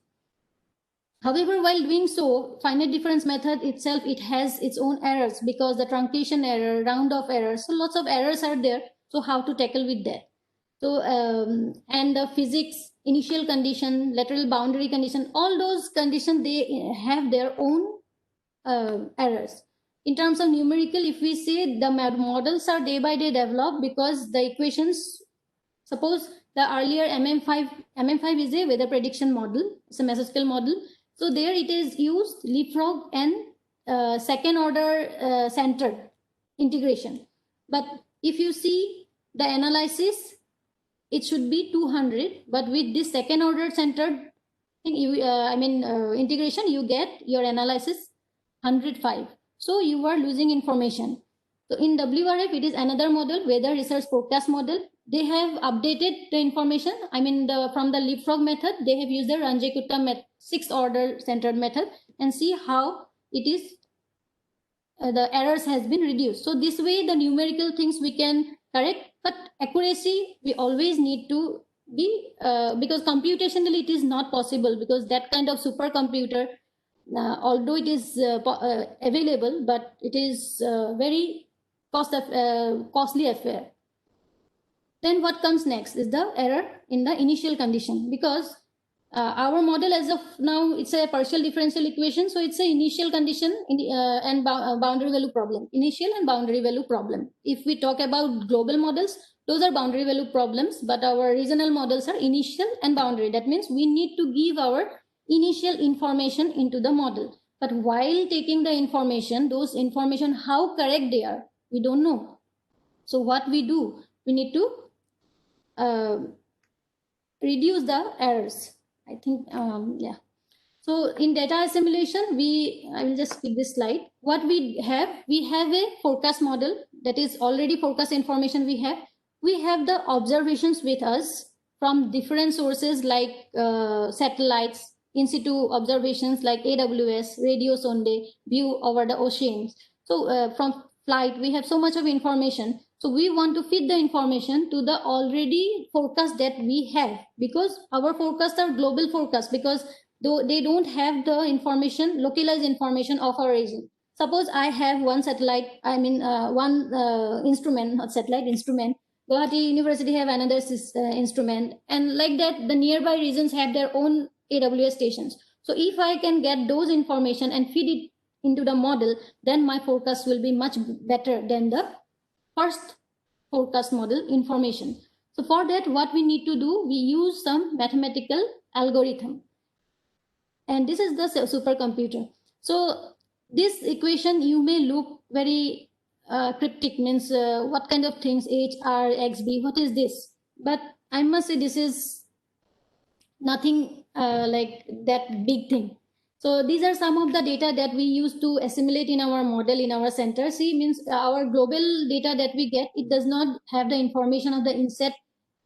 However, while doing so, finite difference method itself, it has its own errors because the truncation error, round off errors, so lots of errors are there. So how to tackle with that? So, and the physics, initial condition, lateral boundary condition, all those conditions, they have their own errors. In terms of numerical, if we say the models are day by day developed because the equations, suppose the earlier MM5 is a weather prediction model, it's a mesoscale model. So there it is used leapfrog and second order centered integration. But if you see the analysis, it should be 200, but with this second order centered integration, you get your analysis 105. So you are losing information. So in WRF, it is another model, weather research forecast model. They have updated the information. From the leapfrog method, they have used the Ranjay-Kutta sixth order centered method, and see how it is the errors has been reduced. So this way the numerical things we can correct, but accuracy we always need to be, because computationally it is not possible, because that kind of supercomputer, although it is available, but it is very costly affair. Then what comes next is the error in the initial condition, because our model as of now, it's a partial differential equation. So it's an initial condition in the, and boundary value problem, initial and boundary value problem. If we talk about global models, those are boundary value problems, but our regional models are initial and boundary. That means we need to give our initial information into the model. But while taking the information, those information, how correct they are, we don't know. So what we do, we need to reduce the errors. I think, yeah. So in data assimilation, I will just skip this slide. What we have a forecast model that is already forecast information we have. We have the observations with us from different sources like satellites, in situ observations like AWS, radio sonde, view over the oceans. So from flight, we have so much of information. So we want to fit the information to the already forecast that we have, because our forecasts are global forecasts, because they don't have the information, localized information of our region. Suppose I have one satellite, one instrument, not satellite, instrument. Guwahati University have another instrument, and like that, the nearby regions have their own AWS stations. So if I can get those information and feed it into the model, then my forecast will be much better than the first forecast model information. So for that, what we need to do, we use some mathematical algorithm. And this is the supercomputer. So this equation, you may look very cryptic, means what kind of things, H, R, X, B, what is this? But I must say this is nothing like that big thing. So these are some of the data that we use to assimilate in our model in our center. See, means our global data that we get, it does not have the information of the inset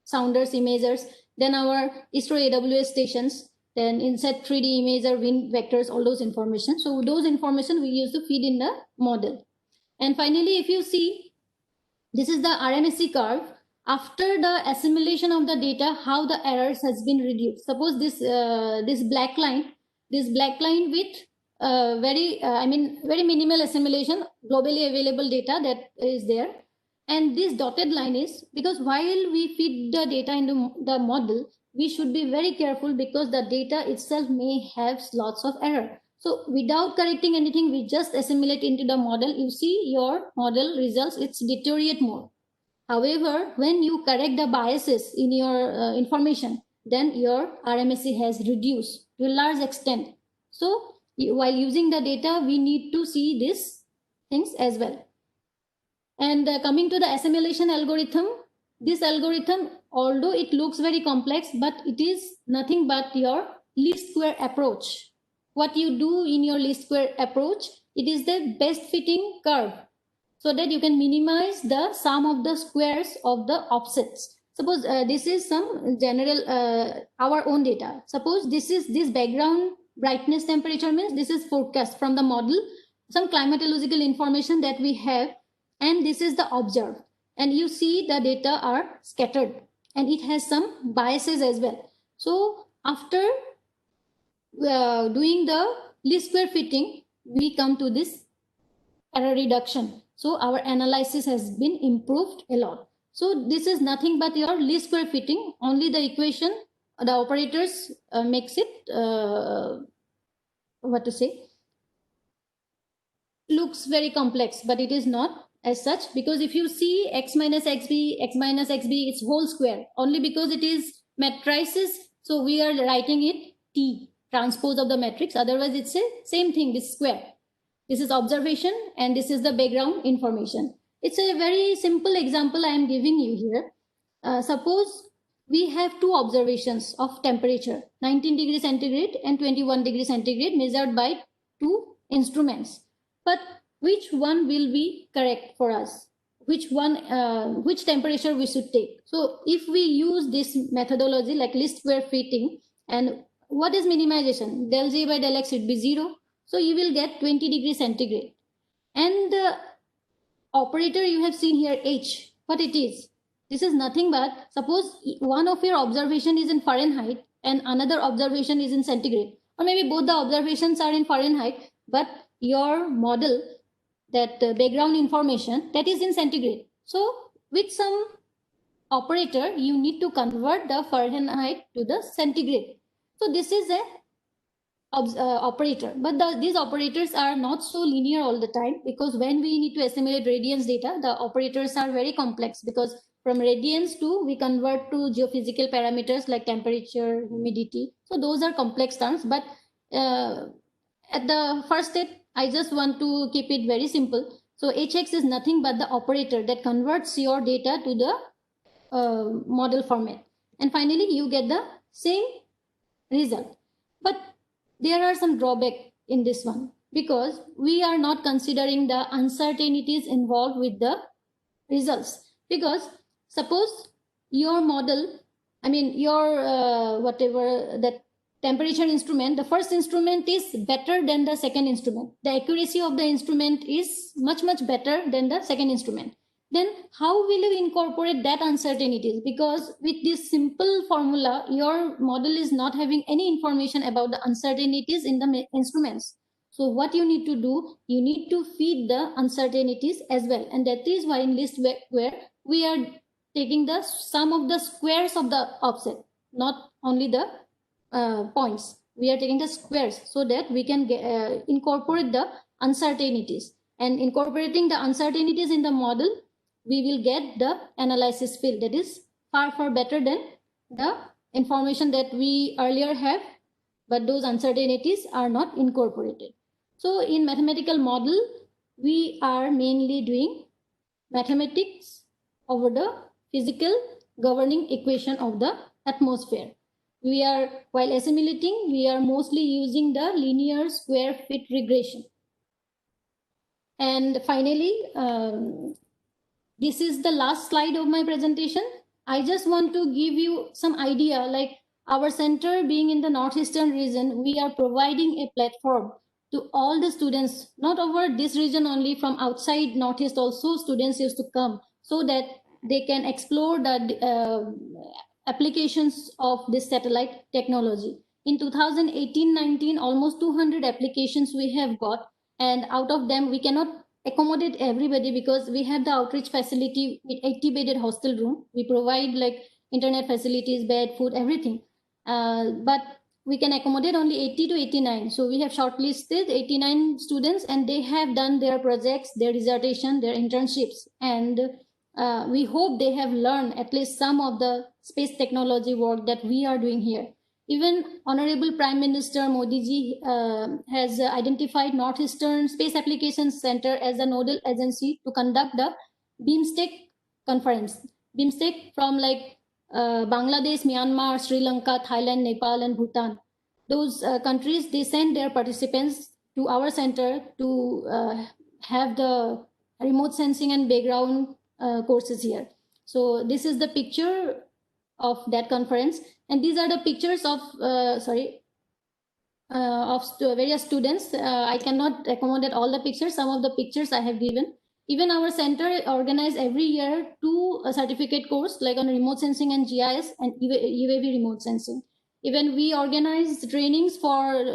sounders, imagers, then our ISRO AWS stations, then inset 3D imager, wind vectors, all those information. So those information we use to feed in the model. And finally, if you see, this is the RMSE curve. After the assimilation of the data, how the errors has been reduced. Suppose this black line with very minimal assimilation, globally available data that is there. And this dotted line is because while we feed the data into the model, we should be very careful because the data itself may have lots of error. So without correcting anything, we just assimilate into the model. You see your model results, it's deteriorate more. However, when you correct the biases in your information, then your RMSE has reduced to a large extent. So while using the data, we need to see these things as well. And coming to the assimilation algorithm, this algorithm, although it looks very complex, but it is nothing but your least square approach. What you do in your least square approach, it is the best fitting curve, so that you can minimize the sum of the squares of the offsets. Suppose this is some general, our own data. Suppose this background brightness temperature means this is forecast from the model, some climatological information that we have, and this is the observed. And you see the data are scattered and it has some biases as well. So after doing the least square fitting, we come to this error reduction. So our analysis has been improved a lot. So this is nothing but your least square fitting. Only the equation, the operators makes it, looks very complex, but it is not as such, because if you see x minus xb, it's whole square, only because it is matrices. So we are writing it T, transpose of the matrix. Otherwise it's a same thing, this square. This is observation and this is the background information. It's a very simple example I am giving you here. Suppose we have two observations of temperature, 19 degrees centigrade and 21 degrees centigrade measured by two instruments. But which one will be correct for us? Which temperature we should take? So if we use this methodology like least square fitting, and what is minimization? Del J by del X should be 0. So you will get 20 degrees centigrade. And the operator you have seen here, H, what it is? This is nothing but, suppose one of your observation is in Fahrenheit and another observation is in centigrade, or maybe both the observations are in Fahrenheit, but your model, that background information, that is in centigrade. So with some operator, you need to convert the Fahrenheit to the centigrade. So this is a operator, but these operators are not so linear all the time, because when we need to assimilate radiance data, the operators are very complex, because from radiance to we convert to geophysical parameters like temperature, humidity. So those are complex terms, but at the first step, I just want to keep it very simple. So HX is nothing but the operator that converts your data to the model format. And finally, you get the same result. But there are some drawbacks in this one, because we are not considering the uncertainties involved with the results. Because suppose your model, I mean your whatever that temperature instrument, the first instrument is better than the second instrument. The accuracy of the instrument is much better than the second instrument. Then how will you incorporate that uncertainties? Because with this simple formula, your model is not having any information about the uncertainties in the instruments. So what you need to do, you need to feed the uncertainties as well. And that is why in list where we are taking the sum of the squares of the offset, not only the points. We are taking the squares so that we can incorporate the uncertainties. And incorporating the uncertainties in the model, we will get the analysis field that is far better than the information that we earlier have, but those uncertainties are not incorporated. So in mathematical model, we are mainly doing mathematics over the physical governing equation of the atmosphere. We are, while assimilating, we are mostly using the linear square fit regression. And finally, this is the last slide of my presentation. I just want to give you some idea, like our center being in the Northeastern region, we are providing a platform to all the students, not over this region only, from outside Northeast also students used to come, so that they can explore the applications of this satellite technology. In 2018-19, almost 200 applications we have got, and out of them we cannot accommodate everybody, because we have the outreach facility with 80 bedded hostel room. We provide like internet facilities, bed, food, everything. But we can accommodate only 80 to 89. So we have shortlisted 89 students, and they have done their projects, their dissertation, their internships. And we hope they have learned at least some of the space technology work that we are doing here. Even Honorable Prime Minister Modi ji has identified Northeastern Space Applications Center as a nodal agency to conduct the BIMSTEC conference. BIMSTEC from like Bangladesh, Myanmar, Sri Lanka, Thailand, Nepal, and Bhutan. Those countries, they send their participants to our center to have the remote sensing and background courses here. So this is the picture of that conference, and these are the pictures of various students. I cannot accommodate all the pictures. Some of the pictures I have given. Even our center organize every year 2 certificate course, like on remote sensing and GIS and UAV remote sensing. Even we organize trainings for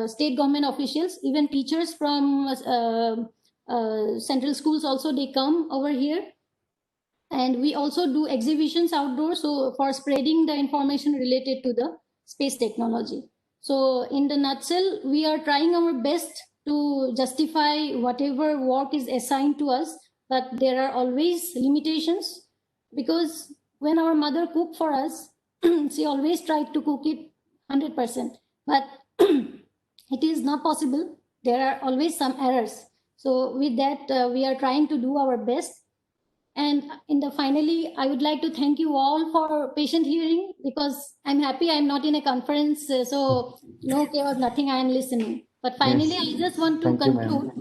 state government officials, even teachers from central schools also, they come over here. And we also do exhibitions outdoors, so for spreading the information related to the space technology. So in the nutshell, we are trying our best to justify whatever work is assigned to us, but there are always limitations, because when our mother cooked for us, she always tried to cook it 100%, but it is not possible. There are always some errors. So with that, we are trying to do our best. And finally, I would like to thank you all for patient hearing, because I'm happy I'm not in a conference, so no chaos, nothing, I am listening. But finally, Yes. I just want to conclude,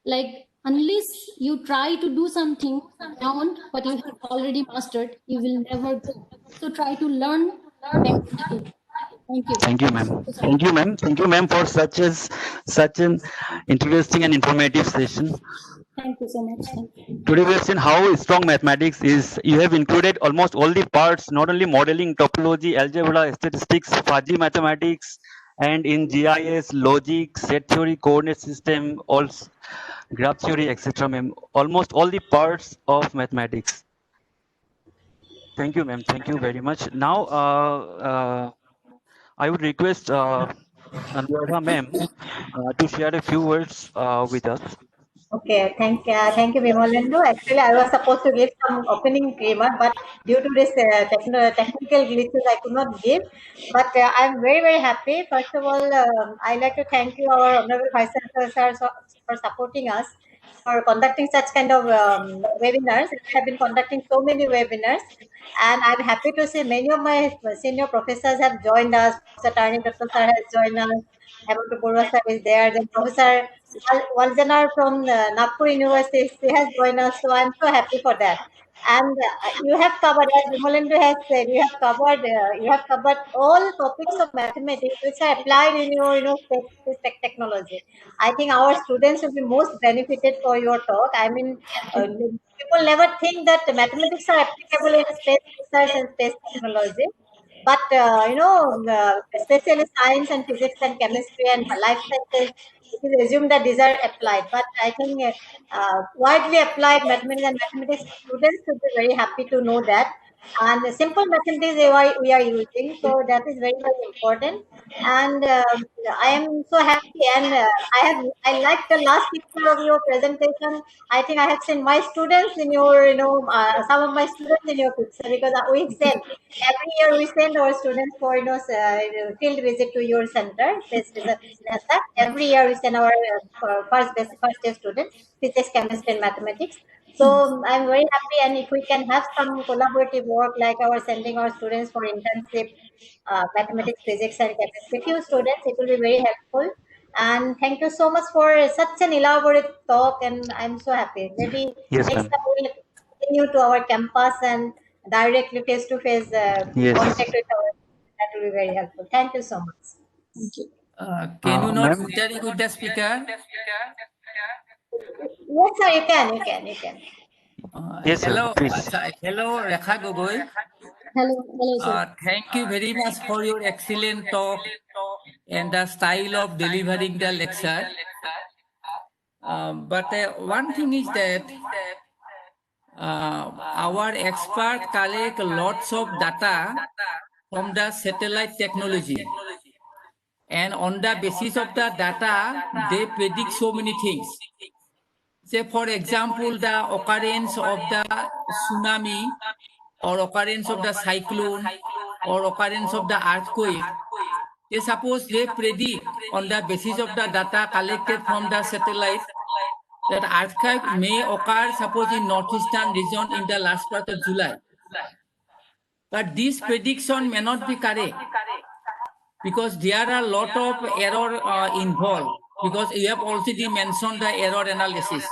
like, unless you try to do something beyond what you have already mastered, you will never go. So try to learn practically. Thank you. Thank you, ma'am. Thank you, ma'am. Thank you, ma'am, for such an interesting and informative session. Thank you so much. Thank you. Today we have seen how strong mathematics is. You have included almost all the parts, not only modeling, topology, algebra, statistics, fuzzy mathematics, and in GIS, logic, set theory, coordinate system, also graph theory, etc. Ma'am. Almost all the parts of mathematics. Thank you, ma'am. Thank you very much. Now, I would request Anuradha ma'am to share a few words with us. Okay, thank you, Vimalendu. Actually, I was supposed to give some opening remark, but due to this technical glitches, I could not give. But I'm very, very happy. First of all, I'd like to thank you, our Honorable Vice Chancellor, sir, for supporting us, for conducting such kind of webinars. We have been conducting so many webinars, and I'm happy to see many of my senior professors have joined us. Professor Tarni Dr. sir has joined us. Hemant Borua sir is there. Then Professor Waljanar from Nagpur University, she has joined us. So I'm so happy for that. And you have covered, as Vimalendu has said, you have covered all topics of mathematics which are applied in your, space technology. I think our students will be most benefited for your talk. I mean, people never think that mathematics are applicable in space research and space technology. But especially science and physics and chemistry and life sciences, it is assumed that these are applied. But I think widely applied mathematics and mathematics students should be very happy to know that. And the simple mathematics we are using, so that is very, very important. And I am so happy, and I like the last picture of your presentation. I think I have seen my students in your, some of my students in your picture, because we send every year we send our students for field visit to your center. Every year we send our first year students physics, chemistry, and mathematics. So I'm very happy, and if we can have some collaborative work like our sending our students for internship, mathematics, physics, and chemistry, few students, it will be very helpful. And thank you so much for such an elaborate talk, and I'm so happy. Maybe Yes, next ma'am. time we'll continue to our campus and directly face-to-face Yes. contact with our. That will be very helpful. Thank you so much. Thank you. Can you not Ma'am? interact with the speaker? Yes, sir. You can. Yes, sir, Hello, please. hello, Rekha Gogoi. Hello, sir. Thank you very much for your excellent talk and the style of delivering the lecture. But one thing is that our expert collect lots of data from the satellite technology. And on the basis of the data, they predict so many things. Say, for example, the occurrence of the tsunami, or occurrence of the cyclone, or occurrence of the earthquake. Suppose they predict on the basis of the data collected from the satellite that earthquake may occur, suppose in northeastern region in the last part of July. But this prediction may not be correct, because there are a lot of error involved, because you have already mentioned the error analysis.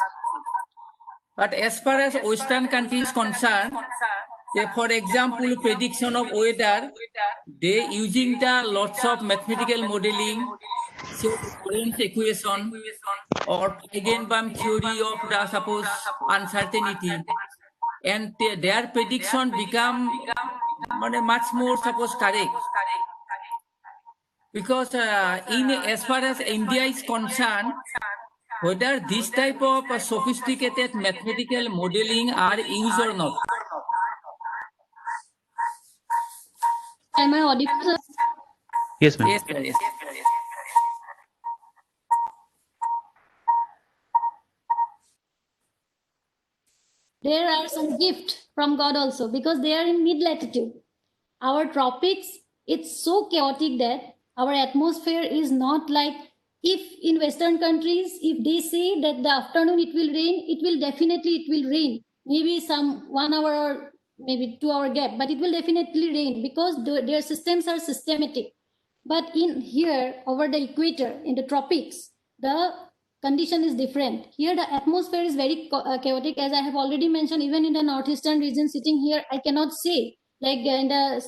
But as far as Western countries concerned, for example, prediction of weather, they using the lots of mathematical modeling, say Lorentz equation, or Eigenbaum theory of the suppose uncertainty, and their prediction become much more suppose correct. Because as far as India is concerned, whether this type of sophisticated mathematical modeling are used or not. Am I audible, sir? Yes, ma'am. Yes. There are some gift from God also, because they are in mid-latitude. Our tropics, it's so chaotic that our atmosphere is not like, if in Western countries, if they say that the afternoon it will rain, it will rain. Maybe some 1 hour or maybe 2 hour gap, but it will definitely rain, because their systems are systematic. But in here, over the equator, in the tropics, the condition is different. Here, the atmosphere is very chaotic, as I have already mentioned. Even in the northeastern region, sitting here, I cannot say like in the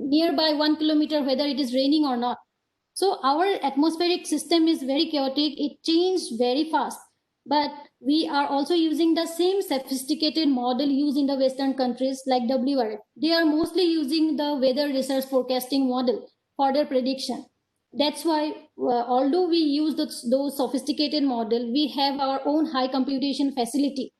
nearby 1 kilometer, whether it is raining or not. So our atmospheric system is very chaotic. It changed very fast. But we are also using the same sophisticated model used in the Western countries like WRF. They are mostly using the weather research forecasting model for their prediction. That's why, although we use those sophisticated model, we have our own high computation facility.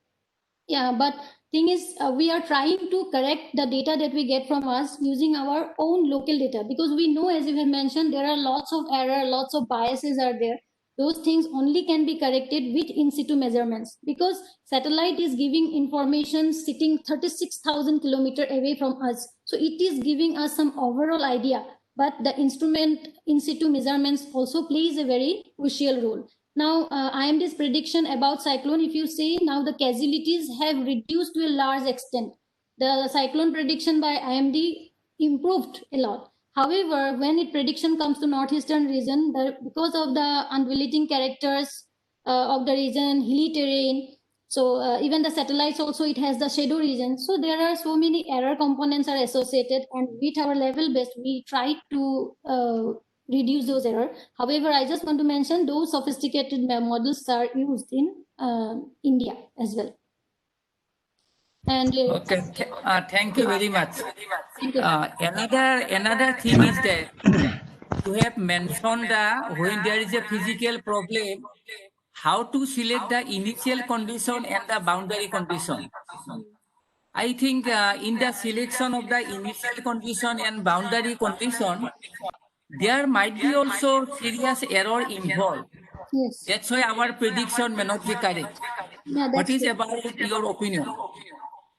Yeah, but thing is, we are trying to correct the data that we get from us using our own local data, because we know, as you have mentioned, there are lots of error, lots of biases are there. Those things only can be corrected with in situ measurements, because satellite is giving information sitting 36,000 kilometers away from us. So it is giving us some overall idea, but the instrument in situ measurements also plays a very crucial role. Now, IMD's prediction about cyclone, if you say now the casualties have reduced to a large extent. The cyclone prediction by IMD improved a lot. However, when it prediction comes to northeastern region, because of the undulating characters of the region, hilly terrain, so even the satellites also, it has the shadow region. So there are so many error components are associated, and with our level best, we try to reduce those errors. However, I just want to mention those sophisticated models are used in India as well. And Okay, thank you very much. Another thing is that you have mentioned that when there is a physical problem, how to select the initial condition and the boundary condition. I think in the selection of the initial condition and boundary condition, there might be also serious error involved. yes, That's why our prediction may not be correct. yeah, What that's is true. about your opinion?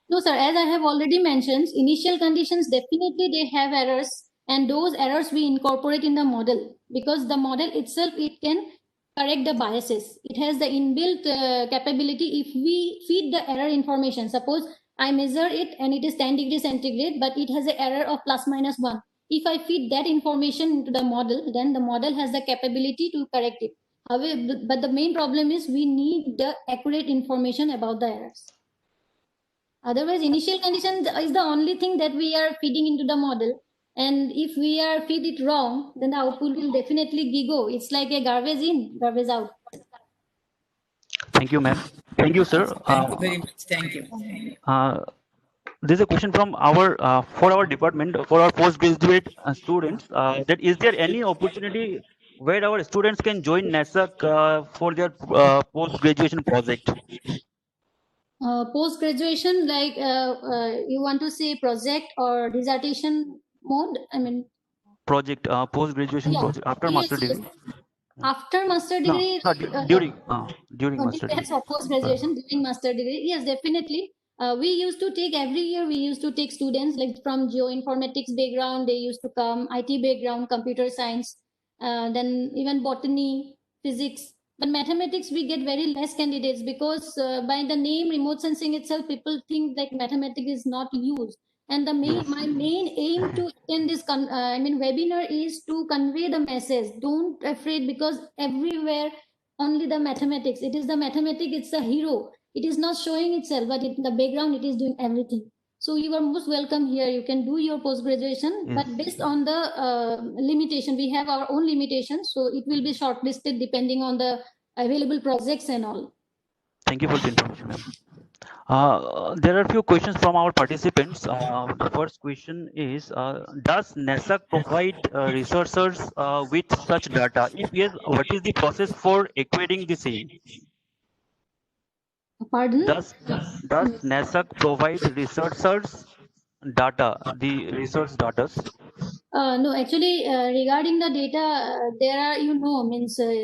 No, sir, as I have already mentioned, initial conditions definitely they have errors, and those errors we incorporate in the model, because the model itself, it can correct the biases. It has the inbuilt capability. If we feed the error information, suppose I measure it and it is 10 degrees centigrade, but it has an error of ±1. If I feed that information into the model, then the model has the capability to correct it. However, but the main problem is we need the accurate information about the errors. Otherwise, initial condition is the only thing that we are feeding into the model. And if we are feed it wrong, then the output will definitely go. It's like a garbage in, garbage out. Thank you, ma'am. Thank you, sir. Thank you very much. Thank you. There's a question from our for our department, for our postgraduate students. That is there any opportunity where our students can join NASAC for their post-graduation project? Post graduation, like you want to say project or dissertation mode? I mean, Project, post-graduation yeah. project after Yes, master yes. degree. After master No, degree, during master degree. that's of course graduation during master degree. Yes, definitely. We used to take every year. We used to take students like from geoinformatics background. They used to come IT background, computer science, then even botany, physics. But mathematics, we get very less candidates, because by the name remote sensing itself, people think like mathematics is not used. And the my main aim to attend this webinar is to convey the message. Don't afraid, because everywhere only the mathematics. It is the mathematics. It's a hero. It is not showing itself, but in the background, it is doing everything. So you are most welcome here. You can do your post graduation, but based on the limitation, we have our own limitations. So it will be shortlisted depending on the available projects and all. Thank you for the information, ma'am. There are a few questions from our participants. The first question is, does NASAC provide researchers with such data? If yes, what is the process for acquiring the same? Pardon? Does NASAC provide researchers data, the research data? No, actually, regarding the data, there are,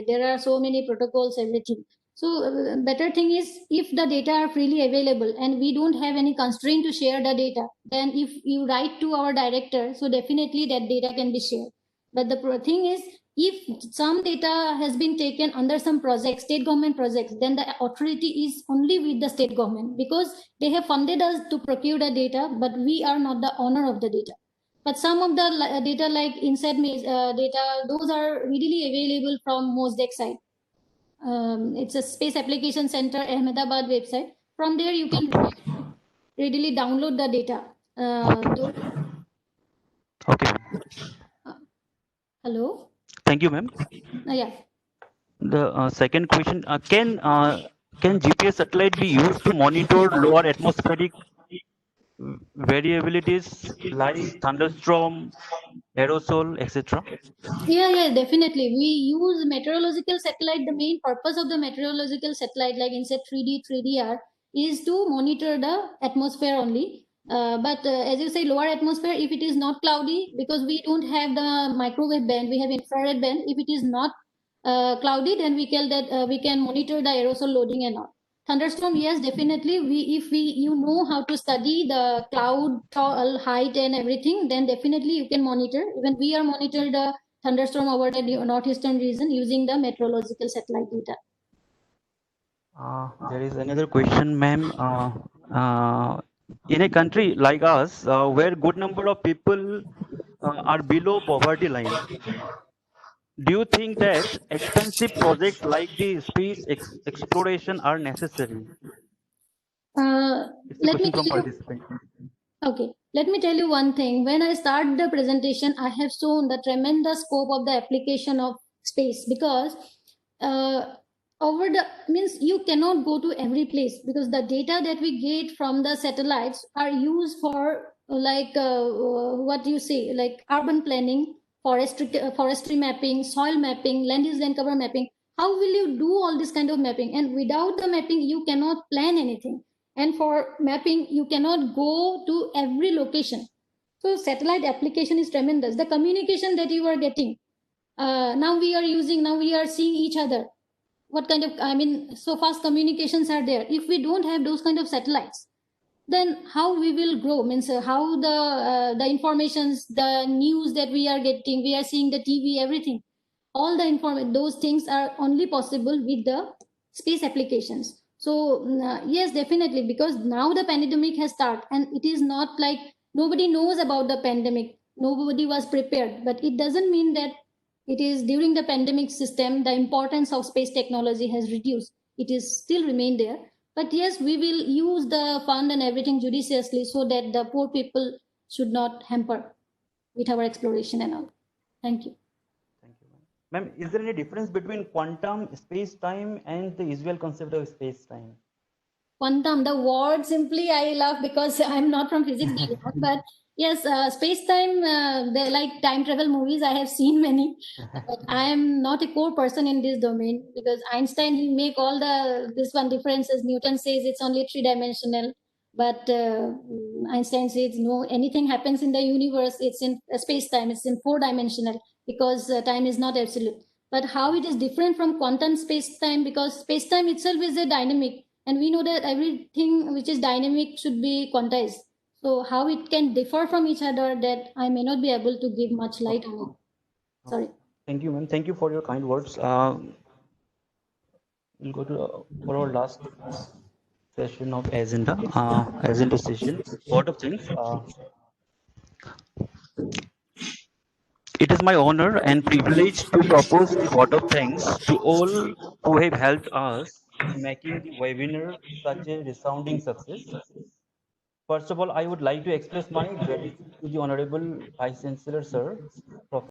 there are so many protocols, everything. So better thing is, if the data are freely available and we don't have any constraint to share the data, then if you write to our director, so definitely that data can be shared. But the thing is, if some data has been taken under some projects, state government projects, then the authority is only with the state government, because they have funded us to procure the data, but we are not the owner of the data. But some of the data like INSAT data, those are readily available from MOSDEC site. It's a Space Application Center Ahmedabad website. From there, you can readily download the data. Okay, ma'am. Hello? Thank you, ma'am. Yeah. The second question, can GPS satellite be used to monitor lower atmospheric variabilities like thunderstorm, aerosol, etc.? Yeah, definitely. We use meteorological satellite. The main purpose of the meteorological satellite, like inside 3D, 3DR, is to monitor the atmosphere only. But as you say, lower atmosphere, if it is not cloudy, because we don't have the microwave band, we have infrared band. If it is not cloudy, then we can monitor the aerosol loading and all. Thunderstorm, yes, definitely. If you know how to study the cloud tall height and everything, then definitely you can monitor. Even we are monitor the thunderstorm over the northeastern region using the meteorological satellite data. There is another question, ma'am. In a country like us, where good number of people are below poverty line, do you think that expensive projects like the space exploration are necessary? It's a Let me question tell from you. participant. Okay, let me tell you one thing. When I start the presentation, I have shown the tremendous scope of the application of space, because over the means you cannot go to every place, because the data that we get from the satellites are used for what you say, like urban planning, forestry mapping, soil mapping, land use land cover mapping. How will you do all this kind of mapping? And without the mapping, you cannot plan anything. And for mapping, you cannot go to every location. So satellite application is tremendous. The communication that you are getting, now we are seeing each other. What kind of, so fast communications are there. If we don't have those kind of satellites, then how we will grow? Means how the informations, the news that we are getting, we are seeing the TV, everything. All the those things are only possible with the space applications. So yes, definitely, because now the pandemic has started, and it is not like nobody knows about the pandemic, nobody was prepared, but it doesn't mean that it is during the pandemic system the importance of space technology has reduced. It is still remain there, but yes, we will use the fund and everything judiciously, so that the poor people should not hamper with our exploration and all. Thank you. Thank you, ma'am. Ma'am, is there any difference between quantum space-time and the usual concept of space-time? Quantum, the word simply I love, because I'm not from physics background, but yes, space-time, they like time travel movies. I have seen many, but I am not a core person in this domain, because Einstein, he make all this one differences. Newton says it's only 3-dimensional, but Einstein says no, anything happens in the universe, it's in space-time, it's in 4-dimensional, because time is not absolute. But how it is different from quantum space-time, because space-time itself is a dynamic, and we know that everything which is dynamic should be quantized. So how it can differ from each other, that I may not be able to give much light on it. Sorry. Thank you, ma'am. Thank you for your kind words. We'll go to for our last session of agenda session. Lot of things. It is my honor and privilege to propose the vote of thanks to all who have helped us in making the webinar such a resounding success. First of all, I would like to express my gratitude to the Honorable Vice Chancellor, Sir, Prof.